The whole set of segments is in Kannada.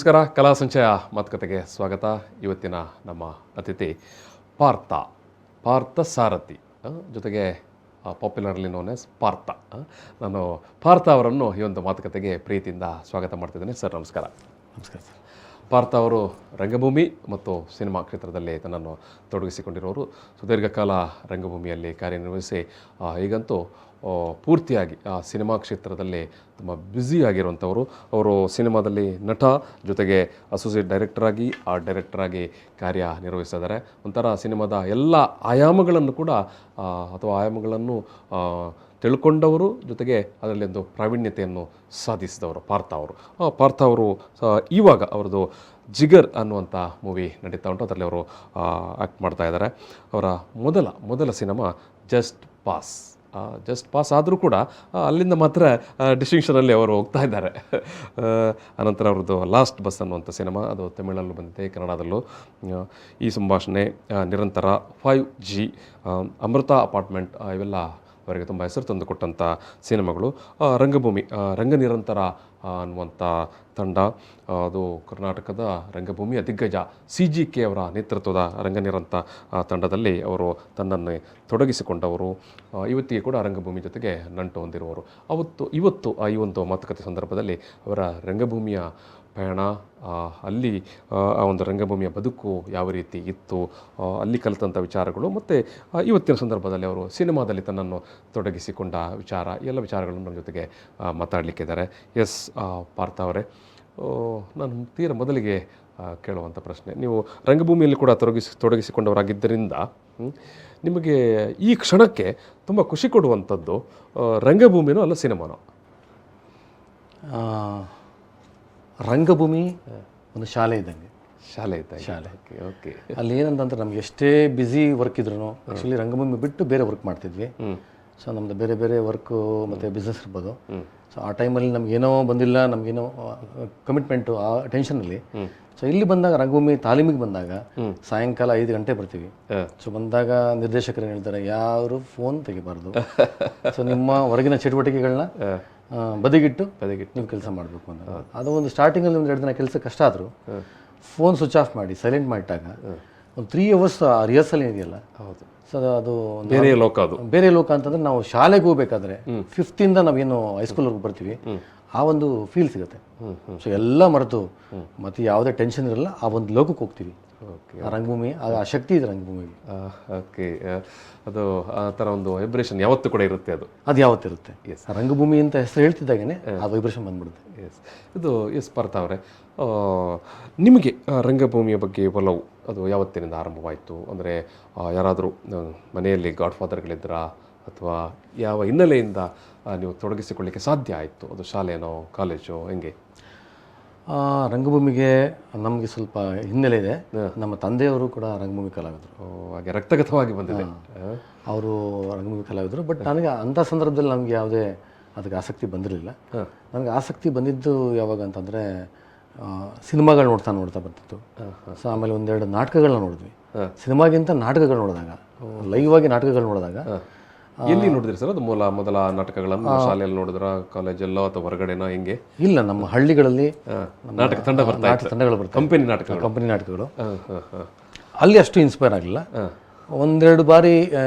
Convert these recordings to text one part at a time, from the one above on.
ನಮಸ್ಕಾರ, ಕಲಾ ಸಂಚಯ ಮಾತುಕತೆಗೆ ಸ್ವಾಗತ. ಇವತ್ತಿನ ನಮ್ಮ ಅತಿಥಿ ಪಾರ್ಥ ಸಾರಥಿ, ಜೊತೆಗೆ ಪಾಪ್ಯುಲರ್ಲಿ ನೋನ್ ಆಸ್ ಪಾರ್ಥ. ನಾನು ಪಾರ್ಥ ಅವರನ್ನು ಈ ಒಂದು ಮಾತುಕತೆಗೆ ಪ್ರೀತಿಯಿಂದ ಸ್ವಾಗತ ಮಾಡ್ತಿದ್ದೇನೆ. ಸರ್ ನಮಸ್ಕಾರ. ನಮಸ್ಕಾರ ಸರ್. ಪಾರ್ಥ ಅವರು ರಂಗಭೂಮಿ ಮತ್ತು ಸಿನಿಮಾ ಕ್ಷೇತ್ರದಲ್ಲಿ ತನ್ನನ್ನು ತೊಡಗಿಸಿಕೊಂಡಿರೋರು. ಸುದೀರ್ಘಕಾಲ ರಂಗಭೂಮಿಯಲ್ಲಿ ಕಾರ್ಯನಿರ್ವಹಿಸಿ ಈಗಂತೂ ಪೂರ್ತಿಯಾಗಿ ಸಿನಿಮಾ ಕ್ಷೇತ್ರದಲ್ಲಿ ತುಂಬ ಬ್ಯುಸಿಯಾಗಿರುವಂಥವರು. ಅವರು ಸಿನಿಮಾದಲ್ಲಿ ನಟ, ಜೊತೆಗೆ ಅಸೋಸಿಯೇಟ್ ಡೈರೆಕ್ಟರಾಗಿ, ಆರ್ಟ್ ಡೈರೆಕ್ಟರಾಗಿ ಕಾರ್ಯನಿರ್ವಹಿಸಿದ್ದಾರೆ. ಒಂಥರ ಸಿನಿಮಾದ ಎಲ್ಲ ಆಯಾಮಗಳನ್ನು ಕೂಡ ಅಥವಾ ಆಯಾಮಗಳನ್ನು ತಿಳ್ಕೊಂಡವರು, ಜೊತೆಗೆ ಅದರಲ್ಲಿ ಒಂದು ಪ್ರಾವೀಣ್ಯತೆಯನ್ನು ಸಾಧಿಸಿದವರು ಪಾರ್ಥ ಅವರು ಇವಾಗ ಅವ್ರದ್ದು ಜಿಗರ್ ಅನ್ನುವಂಥ ಮೂವಿ ನಡೀತಾ ಉಂಟು. ಅದರಲ್ಲಿ ಅವರು ಆ್ಯಕ್ಟ್ ಮಾಡ್ತಾ ಇದ್ದಾರೆ. ಅವರ ಮೊದಲ ಸಿನಿಮಾ ಜಸ್ಟ್ ಪಾಸ್ ಆದರೂ ಕೂಡ ಅಲ್ಲಿಂದ ಮಾತ್ರ ಡಿಸ್ಟಿಂಕ್ಷನಲ್ಲಿ ಅವರು ಹೋಗ್ತಾ ಇದ್ದಾರೆ. ಅನಂತರ ಅವ್ರದ್ದು ಲಾಸ್ಟ್ ಬಸ್ ಅನ್ನುವಂಥ ಸಿನಿಮಾ, ಅದು ತಮಿಳಲ್ಲೂ ಬಂದಿದೆ, ಕನ್ನಡದಲ್ಲೂ. ಈ ಸಂಭಾಷಣೆ, ನಿರಂತರ, 5G, ಅಮೃತ ಅಪಾರ್ಟ್ಮೆಂಟ್, ಇವೆಲ್ಲ ಅವರಿಗೆ ತುಂಬ ಹೆಸರು ತಂದುಕೊಟ್ಟಂಥ ಸಿನಿಮಾಗಳು. ರಂಗಭೂಮಿ, ರಂಗನಿರಂತರ ಅನ್ನುವಂಥ ತಂಡ, ಅದು ಕರ್ನಾಟಕದ ರಂಗಭೂಮಿಯ ದಿಗ್ಗಜ CGK ಅವರ ನೇತೃತ್ವದ ರಂಗನಿರಂತರ ತಂಡದಲ್ಲಿ ಅವರು ತನ್ನನ್ನು ತೊಡಗಿಸಿಕೊಂಡವರು. ಇವತ್ತಿಗೆ ಕೂಡ ರಂಗಭೂಮಿ ಜೊತೆಗೆ ನಂಟು ಹೊಂದಿರುವವರು. ಇವತ್ತು ಈ ಒಂದು ಮಾತುಕತೆ ಸಂದರ್ಭದಲ್ಲಿ ಅವರ ರಂಗಭೂಮಿಯ ಪಯಣ, ಅಲ್ಲಿ ಆ ಒಂದು ರಂಗಭೂಮಿಯ ಬದುಕು ಯಾವ ರೀತಿ ಇತ್ತು, ಅಲ್ಲಿ ಕಲಿತಂಥ ವಿಚಾರಗಳು, ಮತ್ತು ಇವತ್ತಿನ ಸಂದರ್ಭದಲ್ಲಿ ಅವರು ಸಿನಿಮಾದಲ್ಲಿ ತನ್ನನ್ನು ತೊಡಗಿಸಿಕೊಂಡ ವಿಚಾರ, ಎಲ್ಲ ವಿಚಾರಗಳನ್ನು ನಮ್ಮ ಜೊತೆಗೆ ಮಾತಾಡಲಿಕ್ಕಿದ್ದಾರೆ. ಎಸ್ ಪಾರ್ಥ ಅವರೇ, ನಾನು ತೀರ ಮೊದಲಿಗೆ ಕೇಳುವಂಥ ಪ್ರಶ್ನೆ, ನೀವು ರಂಗಭೂಮಿಯಲ್ಲಿ ಕೂಡ ತೊಡಗಿಸಿಕೊಂಡವರಾಗಿದ್ದರಿಂದ ನಿಮಗೆ ಈ ಕ್ಷಣಕ್ಕೆ ತುಂಬ ಖುಷಿ ಕೊಡುವಂಥದ್ದು ರಂಗಭೂಮಿನೋ ಅಲ್ಲ ಸಿನಿಮಾನೋ? ರಂಗಭೂಮಿ ಒಂದು ಶಾಲೆ ಇದ್ದಂಗೆ. ಶಾಲೆ. ಓಕೆ. ಅಲ್ಲಿ ಏನಂತಂದ್ರೆ ನಮ್ಗೆ ಎಷ್ಟೇ ಬ್ಯುಸಿ ವರ್ಕ್ ಇದ್ರೂ ಆ್ಯಕ್ಚುಲಿ ರಂಗಭೂಮಿ ಬಿಟ್ಟು ಬೇರೆ ವರ್ಕ್ ಮಾಡ್ತಿದ್ವಿ. ಸೊ ನಮ್ಮದು ಬೇರೆ ವರ್ಕು ಮತ್ತು ಬಿಸ್ನೆಸ್ ಇರ್ಬೋದು. ಸೊ ಆ ಟೈಮಲ್ಲಿ ನಮಗೇನೋ ಬಂದಿಲ್ಲ, ನಮಗೇನೋ ಕಮಿಟ್ಮೆಂಟು, ಆ ಟೆನ್ಷನಲ್ಲಿ. ಸೊ ಇಲ್ಲಿ ಬಂದಾಗ ರಂಗಭೂಮಿ ತಾಲೀಮಿಗೆ ಬಂದಾಗ ಸಾಯಂಕಾಲ 5 ಗಂಟೆ ಬರ್ತೀವಿ. ಸೊ ಬಂದಾಗ ನಿರ್ದೇಶಕರು ಹೇಳ್ತಾರೆ, ಯಾರು ಫೋನ್ ತೆಗಿಬಾರ್ದು, ಸೊ ನಿಮ್ಮ ಹೊರಗಿನ ಚಟುವಟಿಕೆಗಳನ್ನ ಬದಿಗಿಟ್ಟು ನೀವು ಕೆಲಸ ಮಾಡಬೇಕು ಅಂತ. ಅದು ಒಂದು ಸ್ಟಾರ್ಟಿಂಗಲ್ಲಿ 1-2 ದಿನ ಕೆಲಸ ಕಷ್ಟ ಆದರೂ ಫೋನ್ ಸ್ವಿಚ್ ಆಫ್ ಮಾಡಿ ಸೈಲೆಂಟ್ ಮಾಡಿಟ್ಟಾಗ ಒಂದು 3 ಅವರ್ಸ್ ರಿಹರ್ಸಲ್ ಏನಿದೆಯಲ್ಲ, ಹೌದು. ಸೊ ಅದು ಬೇರೆ ಲೋಕ ಅಂತಂದ್ರೆ ನಾವು ಶಾಲೆಗೆ ಹೋಗ್ಬೇಕಾದ್ರೆ 5th ಇಂದ ನಾವೇನು ಹೈಸ್ಕೂಲ್ವರೆಗೂ ಬರ್ತೀವಿ, ಆ ಒಂದು ಫೀಲ್ ಸಿಗುತ್ತೆ. ಸೊ ಎಲ್ಲ ಮರೆತು ಮತ್ತೆ ಯಾವುದೇ ಟೆನ್ಷನ್ ಇರಲ್ಲ, ಆ ಒಂದು ಲೋಕಕ್ಕೆ ಹೋಗ್ತೀವಿ. ಆ ರಂಗಭೂಮಿ, ಆ ಶಕ್ತಿ ಇದೆ ರಂಗಭೂಮಿಗೆ. ಓಕೆ. ಅದು ಆ ಥರ ಒಂದು ವೈಬ್ರೇಷನ್ ಯಾವತ್ತೂ ಕೂಡ ಇರುತ್ತೆ. ಅದು ಯಾವತ್ತಿರುತ್ತೆ. ರಂಗಭೂಮಿ ಅಂತ ಹೆಸರು ಹೇಳ್ತಿದ್ದಾಗೇ ಆ ವೈಬ್ರೇಷನ್ ಬಂದ್ಬಿಡುತ್ತೆ. ಎಸ್ ಪಾರ್ಥ ಅವರೇ, ನಿಮಗೆ ರಂಗಭೂಮಿಯ ಬಗ್ಗೆ ಒಲವು ಅದು ಯಾವತ್ತಿನಿಂದ ಆರಂಭವಾಯಿತು? ಅಂದರೆ ಯಾರಾದರೂ ಮನೆಯಲ್ಲಿ ಗಾಡ್ ಫಾದರ್ಗಳಿದ್ದರಾ, ಅಥವಾ ಯಾವ ಹಿನ್ನೆಲೆಯಿಂದ ನೀವು ತೊಡಗಿಸಿಕೊಳ್ಳಿಕ್ಕೆ ಸಾಧ್ಯ ಆಯಿತು? ಅದು ಶಾಲೆನೋ ಕಾಲೇಜೋ ಹೆಂಗೆ? ರಂಗಭೂಮಿಗೆ ನಮಗೆ ಸ್ವಲ್ಪ ಹಿನ್ನೆಲೆ ಇದೆ. ನಮ್ಮ ತಂದೆಯವರು ಕೂಡ ರಂಗಭೂಮಿ ಕಲಾವಿದರು. ಹಾಗೆ ರಕ್ತಗತವಾಗಿ ಬಂದಿದೆ. ಅವರು ರಂಗಭೂಮಿ ಕಲಾವಿದರು. ಬಟ್ ನನಗೆ ಅಂಥ ಸಂದರ್ಭದಲ್ಲಿ ನಮಗೆ ಯಾವುದೇ ಅದಕ್ಕೆ ಆಸಕ್ತಿ ಬಂದಿರಲಿಲ್ಲ. ನನಗೆ ಆಸಕ್ತಿ ಬಂದಿದ್ದು ಯಾವಾಗ ಅಂತಂದರೆ ಸಿನಿಮಾಗಳು ನೋಡ್ತಾ ಬರ್ತಿತ್ತು. ಸೊ ಆಮೇಲೆ 1-2 ನಾಟಕಗಳನ್ನ ನೋಡಿದ್ವಿ. ಸಿನಿಮಾಗಿಂತ ನಾಟಕಗಳು ನೋಡಿದಾಗ, ಲೈವ್ ಆಗಿ ನಾಟಕಗಳು ನೋಡಿದಾಗ. ಎಲ್ಲಿ ನೋಡಿದ್ರಿ ಸರ್? ಅದು ಮೊದಲ ನಾಟಕಗಳನ್ನು ಶಾಲೆಯಲ್ಲಿ ನೋಡಿದ್ರ, ಕಾಲೇಜಲ್ಲೋ ಅಥವಾ ಹೊರಗಡೆನೋ ಹೆಂಗೆ? ಇಲ್ಲ, ನಮ್ಮ ಹಳ್ಳಿಗಳಲ್ಲಿ ನಾಟಕ ತಂಡಗಳು ಬರ್ತಾರೆ, ಕಂಪನಿ ನಾಟಕಗಳು. ಅಲ್ಲಿ ಅಷ್ಟು ಇನ್ಸ್ಪೈರ್ ಆಗಲಿಲ್ಲ. 1-2 ಬಾರಿ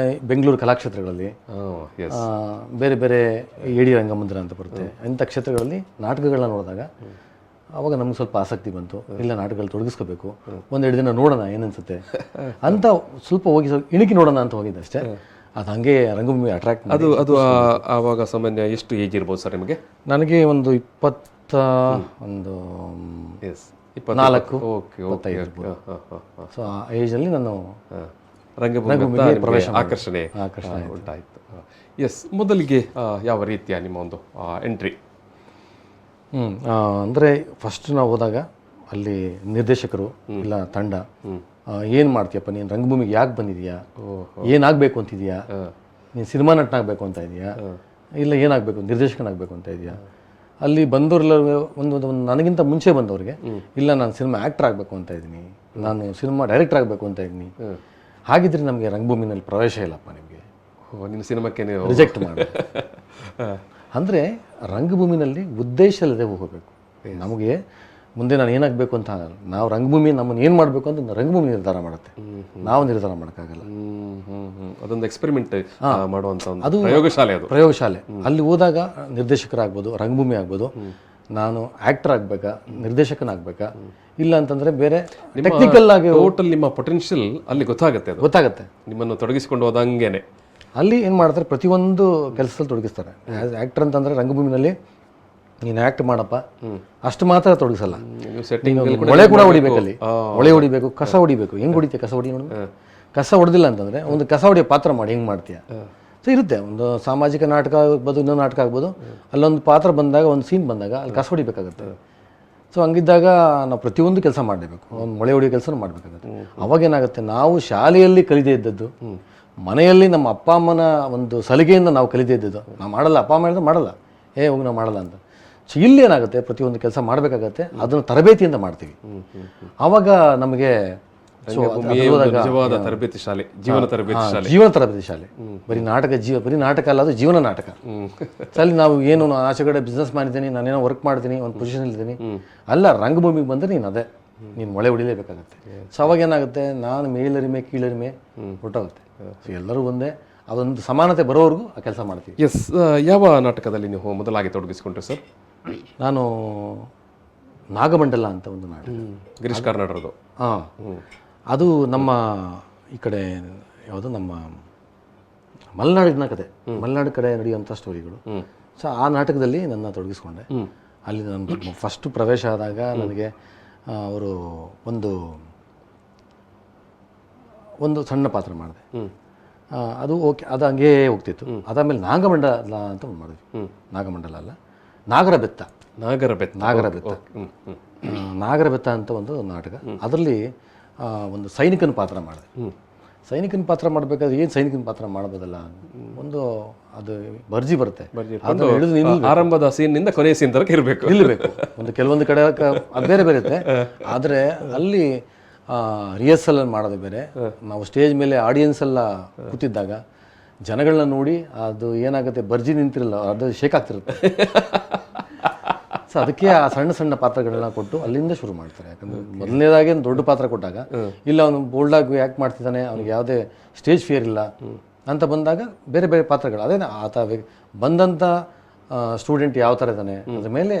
ಬೆಂಗಳೂರು ಕಲಾಕ್ಷೇತ್ರಗಳಲ್ಲಿ, ಬೇರೆ ಏಡಿ ರಂಗಮಂದಿರ ಅಂತ ಬರುತ್ತೆ, ಇಂಥ ಕ್ಷೇತ್ರಗಳಲ್ಲಿ ನಾಟಕಗಳನ್ನ ನೋಡಿದಾಗ ಅವಾಗ ನಮ್ಗೆ ಸ್ವಲ್ಪ ಆಸಕ್ತಿ ಬಂತು. ಇಲ್ಲ, ನಾಟಕಗಳು ತೊಡಗಿಸ್ಕೋಬೇಕು, 1-2 ದಿನ ನೋಡೋಣ ಏನನ್ಸುತ್ತೆ ಅಂತ ಸ್ವಲ್ಪ ಹೋಗಿ ಇಣುಕಿ ನೋಡೋಣ ಅಂತ ಹೋಗಿದ್ದೆ ಅಷ್ಟೇ. ಅದು ಹಾಗೆ ರಂಗಭೂಮಿ ಅಟ್ರಾಕ್ಟ್. ಅದು ಆವಾಗ ಸಾಮಾನ್ಯ ಎಷ್ಟು ಏಜ್ ಇರ್ಬೋದು ಸರ್ ನಿಮಗೆ? ನನಗೆ ಒಂದು 24-25 ಇರ್ಬೋದು. ಸೊ ಆ ಏಜಲ್ಲಿ ನಾನು ರಂಗಭೂಮಿಗೆ ಪ್ರವೇಶ ಆಕರ್ಷಣೆ ಉಂಟಾಯಿತು. ಎಸ್, ಮೊದಲಿಗೆ ಯಾವ ರೀತಿಯ ನಿಮ್ಮ ಒಂದು ಎಂಟ್ರಿ? ಅಂದರೆ ಫಸ್ಟ್ ನಾವು ಹೋದಾಗ ಅಲ್ಲಿ ನಿರ್ದೇಶಕರು ಇಲ್ಲ ತಂಡ, ಏನು ಮಾಡ್ತೀಯಪ್ಪ ನೀನು, ರಂಗಭೂಮಿಗೆ ಯಾಕೆ ಬಂದಿದೆಯಾ, ಏನಾಗಬೇಕು ಅಂತಿದೆಯಾ, ನೀನು ಸಿನಿಮಾ ನಟನಾಗಬೇಕು ಅಂತ ಇದೆಯಾ, ಇಲ್ಲ ಏನಾಗಬೇಕು ನಿರ್ದೇಶಕನಾಗಬೇಕು ಅಂತ ಇದೆಯಾ. ಅಲ್ಲಿ ಬಂದವ್ರೆಲ್ಲ ಒಂದು ನನಗಿಂತ ಮುಂಚೆ ಬಂದವ್ರಿಗೆ, ಇಲ್ಲ ನಾನು ಸಿನಿಮಾ ಆ್ಯಕ್ಟರ್ ಆಗಬೇಕು ಅಂತ ಇದ್ದೀನಿ, ನಾನು ಸಿನಿಮಾ ಡೈರೆಕ್ಟರ್ ಆಗಬೇಕು ಅಂತ ಇದ್ದೀನಿ, ಹಾಗಿದ್ರೆ ನಮಗೆ ರಂಗಭೂಮಿನಲ್ಲಿ ಪ್ರವೇಶ ಇಲ್ಲಪ್ಪ, ನಿಮಗೆ ನಿಮ್ಮ ಸಿನಿಮಾಕ್ಕೆ ರಿಜೆಕ್ಟ್ ಮಾಡಿ. ಅಂದರೆ ರಂಗಭೂಮಿನಲ್ಲಿ ಉದ್ದೇಶ ಇಲ್ಲದೆ ಹೋಗಬೇಕು. ನಮಗೆ ಮುಂದೆ ನಾನು ಏನಾಗಬೇಕು ಅಂತ ಆಗಲ್ಲ. ನಾವು ರಂಗಭೂಮಿ ನಮ್ಮನ್ನು ಏನು ಮಾಡಬೇಕು ಅಂತ ರಂಗಭೂಮಿ ನಿರ್ಧಾರ ಮಾಡುತ್ತೆ, ನಾವು ನಿರ್ಧಾರ ಮಾಡೋಕ್ಕಾಗಲ್ಲ. ಅದೊಂದು ಎಕ್ಸ್ಪೆರಿಮೆಂಟ್ ಮಾಡುವಂಥ ಒಂದು ಪ್ರಯೋಗಶಾಲೆ ಅದು. ಪ್ರಯೋಗಶಾಲೆ ಅಲ್ಲಿ ಹೋದಾಗ ನಿರ್ದೇಶಕರಾಗ್ಬೋದು, ರಂಗಭೂಮಿ ಆಗ್ಬೋದು, ನಾನು ಆ್ಯಕ್ಟರ್ ಆಗಬೇಕಾ, ನಿರ್ದೇಶಕನಾಗಬೇಕಾ, ಇಲ್ಲ ಅಂತಂದರೆ ಬೇರೆ ಟೆಕ್ನಿಕಲ್ ಆಗಿ ಟೋಟಲ್ ನಿಮ್ಮ ಪೊಟೆನ್ಷಿಯಲ್ ಅಲ್ಲಿ ಗೊತ್ತಾಗುತ್ತೆ, ಅದು ಗೊತ್ತಾಗುತ್ತೆ. ನಿಮ್ಮನ್ನು ತೊಡಗಿಸಿಕೊಂಡು ಹೋದಂಗೆನೆ ಅಲ್ಲಿ ಏನು ಮಾಡ್ತಾರೆ, ಪ್ರತಿಯೊಂದು ಕೆಲಸದಲ್ಲಿ ತೊಡಗಿಸ್ತಾರೆ. ಆ್ಯಸ್ ಆ್ಯಕ್ಟರ್ ಅಂತಂದರೆ ರಂಗಭೂಮಿನಲ್ಲಿ ನೀನು ಆ್ಯಕ್ಟ್ ಮಾಡಪ್ಪ ಅಷ್ಟು ಮಾತ್ರ ತೊಡಗಿಸಲ್ಲ. ಒಳೆ ಕೂಡ ಹೊಡಿಬೇಕಲ್ಲಿ, ಒಳೆ ಹೊಡಿಬೇಕು, ಕಸ ಹೊಡಿಬೇಕು. ಹೆಂಗೆ ಹೊಡಿತೀಯ ಕಸ ಹೊಡಿ ನೋಡು. ಕಸ ಹೊಡೆದಿಲ್ಲ ಅಂತಂದರೆ ಒಂದು ಕಸ ಹೊಡಿಯೋ ಪಾತ್ರ ಮಾಡಿ ಹೆಂಗೆ ಮಾಡ್ತೀಯ. ಸೊ ಇರುತ್ತೆ, ಒಂದು ಸಾಮಾಜಿಕ ನಾಟಕ ಆಗ್ಬೋದು, ಇನ್ನೊಂದು ನಾಟಕ ಆಗ್ಬೋದು, ಅಲ್ಲೊಂದು ಪಾತ್ರ ಬಂದಾಗ, ಒಂದು ಸೀನ್ ಬಂದಾಗ ಅಲ್ಲಿ ಕಸ ಹೊಡಿಬೇಕಾಗುತ್ತೆ. ಸೊ ಹಂಗಿದ್ದಾಗ ನಾವು ಪ್ರತಿಯೊಂದು ಕೆಲಸ ಮಾಡಲೇಬೇಕು, ಒಂದು ಮೊಳೆ ಹೊಡಿಯೋ ಕೆಲಸ ಮಾಡಬೇಕಾಗುತ್ತೆ. ಅವಾಗೇನಾಗುತ್ತೆ, ನಾವು ಶಾಲೆಯಲ್ಲಿ ಕಲಿದೇ ಇದ್ದದ್ದು, ಮನೆಯಲ್ಲಿ ನಮ್ಮ ಅಪ್ಪ ಅಮ್ಮನ ಒಂದು ಸಲಿಗೆಯಿಂದ ನಾವು ಕಲಿದೇ ಇದ್ದದ್ದು ನಾವು ಮಾಡಲ್ಲ, ಅಪ್ಪ ಅಮ್ಮ ಹೇಳಿದ್ರೆ ಮಾಡಲ್ಲ, ಹೋಗಿ ನಾವು ಮಾಡಲ್ಲ ಅಂತ. ಸೊ ಇಲ್ಲಿ ಏನಾಗುತ್ತೆ, ಪ್ರತಿಯೊಂದು ಕೆಲಸ ಮಾಡಬೇಕಾಗತ್ತೆ, ಅದನ್ನು ತರಬೇತಿಯಿಂದ ಮಾಡ್ತೀವಿ. ಆವಾಗ ನಮಗೆ ನಿಜವಾದ ತರಬೇತಿ ಶಾಲೆ, ಜೀವನ ತರಬೇತಿ ಶಾಲೆ. ಜೀವನ ತರಬೇತಿ ಶಾಲೆ. ಬರೀ ನಾಟಕ ಬರೀ ನಾಟಕ ಅಲ್ಲ, ಅದು ಜೀವನ ನಾಟಕ. ಅಲ್ಲಿ ನಾವು ಏನು ಆಚೆ ಕಡೆ ಬಿಸ್ನೆಸ್ ಮಾಡಿದ್ದೀನಿ, ನಾನೇನೋ ವರ್ಕ್ ಮಾಡ್ತೀನಿ, ಒಂದು ಪೊಸಿಷನ್ ಇದ್ದೀನಿ ಅಲ್ಲ, ರಂಗಭೂಮಿಗೆ ಬಂದರೆ ನೀನು ಅದೇ, ನೀನು ಮೊಳೆ ಹೊಡಿಲೇಬೇಕಾಗತ್ತೆ. ಸೊ ಅವಾಗ ಏನಾಗುತ್ತೆ, ನಾನು ಮೇಲರಿಮೆ ಕೀಳರಿಮೆ ಹೊರಟೋಗುತ್ತೆ. ಸೊ ಎಲ್ಲರೂ ಒಂದೇ, ಅದೊಂದು ಸಮಾನತೆ ಬರೋವರೆಗೂ ಆ ಕೆಲಸ ಮಾಡ್ತೀವಿ. ಎಸ್. ಯಾವ ನಾಟಕದಲ್ಲಿ ನೀವು ಮೊದಲಾಗಿ ತೊಡಗಿಸಿಕೊಂಡ್ರಿ ಸರ್? ನಾನು ನಾಗಮಂಡಲ ಅಂತ ಒಂದು ನಾಟಕ, ಗಿರೀಶ್ ಕಾರ್ನಾಡರದು. ಹಾಂ, ಅದು ನಮ್ಮ ಈ ಕಡೆ ಯಾವುದು ನಮ್ಮ ಮಲೆನಾಡಿನ ಕತೆ, ಮಲೆನಾಡು ಕಡೆ ನಡೆಯುವಂಥ ಸ್ಟೋರಿಗಳು. ಸೊ ಆ ನಾಟಕದಲ್ಲಿ ನನ್ನ ತೊಡಗಿಸ್ಕೊಂಡೆ. ಅಲ್ಲಿ ನಾನು ಫಸ್ಟ್ ಪ್ರವೇಶ ಆದಾಗ ನನಗೆ ಅವರು ಒಂದು ಸಣ್ಣ ಪಾತ್ರ ಮಾಡಿದೆ. ಅದು ಓಕೆ, ಅದು ಹಂಗೇ ಹೋಗ್ತಿತ್ತು. ಅದಾದಮೇಲೆ ನಾಗಮಂಡಲ ಅಂತ ಒಂದು ಮಾಡಿದ್ವಿ. ನಾಗಮಂಡಲ ಅಲ್ಲ, ನಾಗರಬೆತ್ತ ಅಂತ ಒಂದು ನಾಟಕ. ಅದರಲ್ಲಿ ಒಂದು ಸೈನಿಕನ ಪಾತ್ರ ಮಾಡಿದೆ. ಸೈನಿಕನ ಪಾತ್ರ ಮಾಡಬೇಕಾದ್ರೆ ಏನು ಸೈನಿಕನ ಪಾತ್ರ ಮಾಡ್ಬೋದಲ್ಲ, ಒಂದು ಅದು ಬರ್ಜಿ ಬರುತ್ತೆ, ಆರಂಭದ ಸೀನ್ನಿಂದ ಕೊನೆಯ ಸೀನ್ ತನಕ ಇರಬೇಕು. ಒಂದು ಕೆಲವೊಂದು ಕಡೆ ಅದು ಬೇರೆ ಬೇರೆ ಇರುತ್ತೆ. ಆದರೆ ಅಲ್ಲಿ ರಿಹರ್ಸಲ್ ಮಾಡೋದು ಬೇರೆ. ನಾವು ಸ್ಟೇಜ್ ಮೇಲೆ ಆಡಿಯನ್ಸ್ ಎಲ್ಲ ಕೂತಿದ್ದಾಗ ಜನಗಳನ್ನ ನೋಡಿ ಅದು ಏನಾಗುತ್ತೆ, ಬರ್ಜಿ ನಿಂತಿರಲ್ಲ, ಅದು ಶೇಕ್ ಆಗ್ತಿರುತ್ತೆ. ಸೊ ಅದಕ್ಕೆ ಆ ಸಣ್ಣ ಸಣ್ಣ ಪಾತ್ರಗಳನ್ನ ಕೊಟ್ಟು ಅಲ್ಲಿಂದ ಶುರು ಮಾಡ್ತಾರೆ. ಯಾಕಂದರೆ ಮೊದಲನೇದಾಗಿ ದೊಡ್ಡ ಪಾತ್ರ ಕೊಟ್ಟಾಗ, ಇಲ್ಲ ಅವನು ಬೋಲ್ಡಾಗಿ ಆ್ಯಕ್ಟ್ ಮಾಡ್ತಿದ್ದಾನೆ, ಅವನಿಗೆ ಯಾವುದೇ ಸ್ಟೇಜ್ ಫಿಯರ್ ಇಲ್ಲ ಅಂತ ಬಂದಾಗ ಬೇರೆ ಬೇರೆ ಪಾತ್ರಗಳು, ಅದೇ ಆತ ಬಂದಂಥ ಸ್ಟೂಡೆಂಟ್ ಯಾವ ಥರ ಇದ್ದಾನೆ ಅದ್ರ ಮೇಲೆ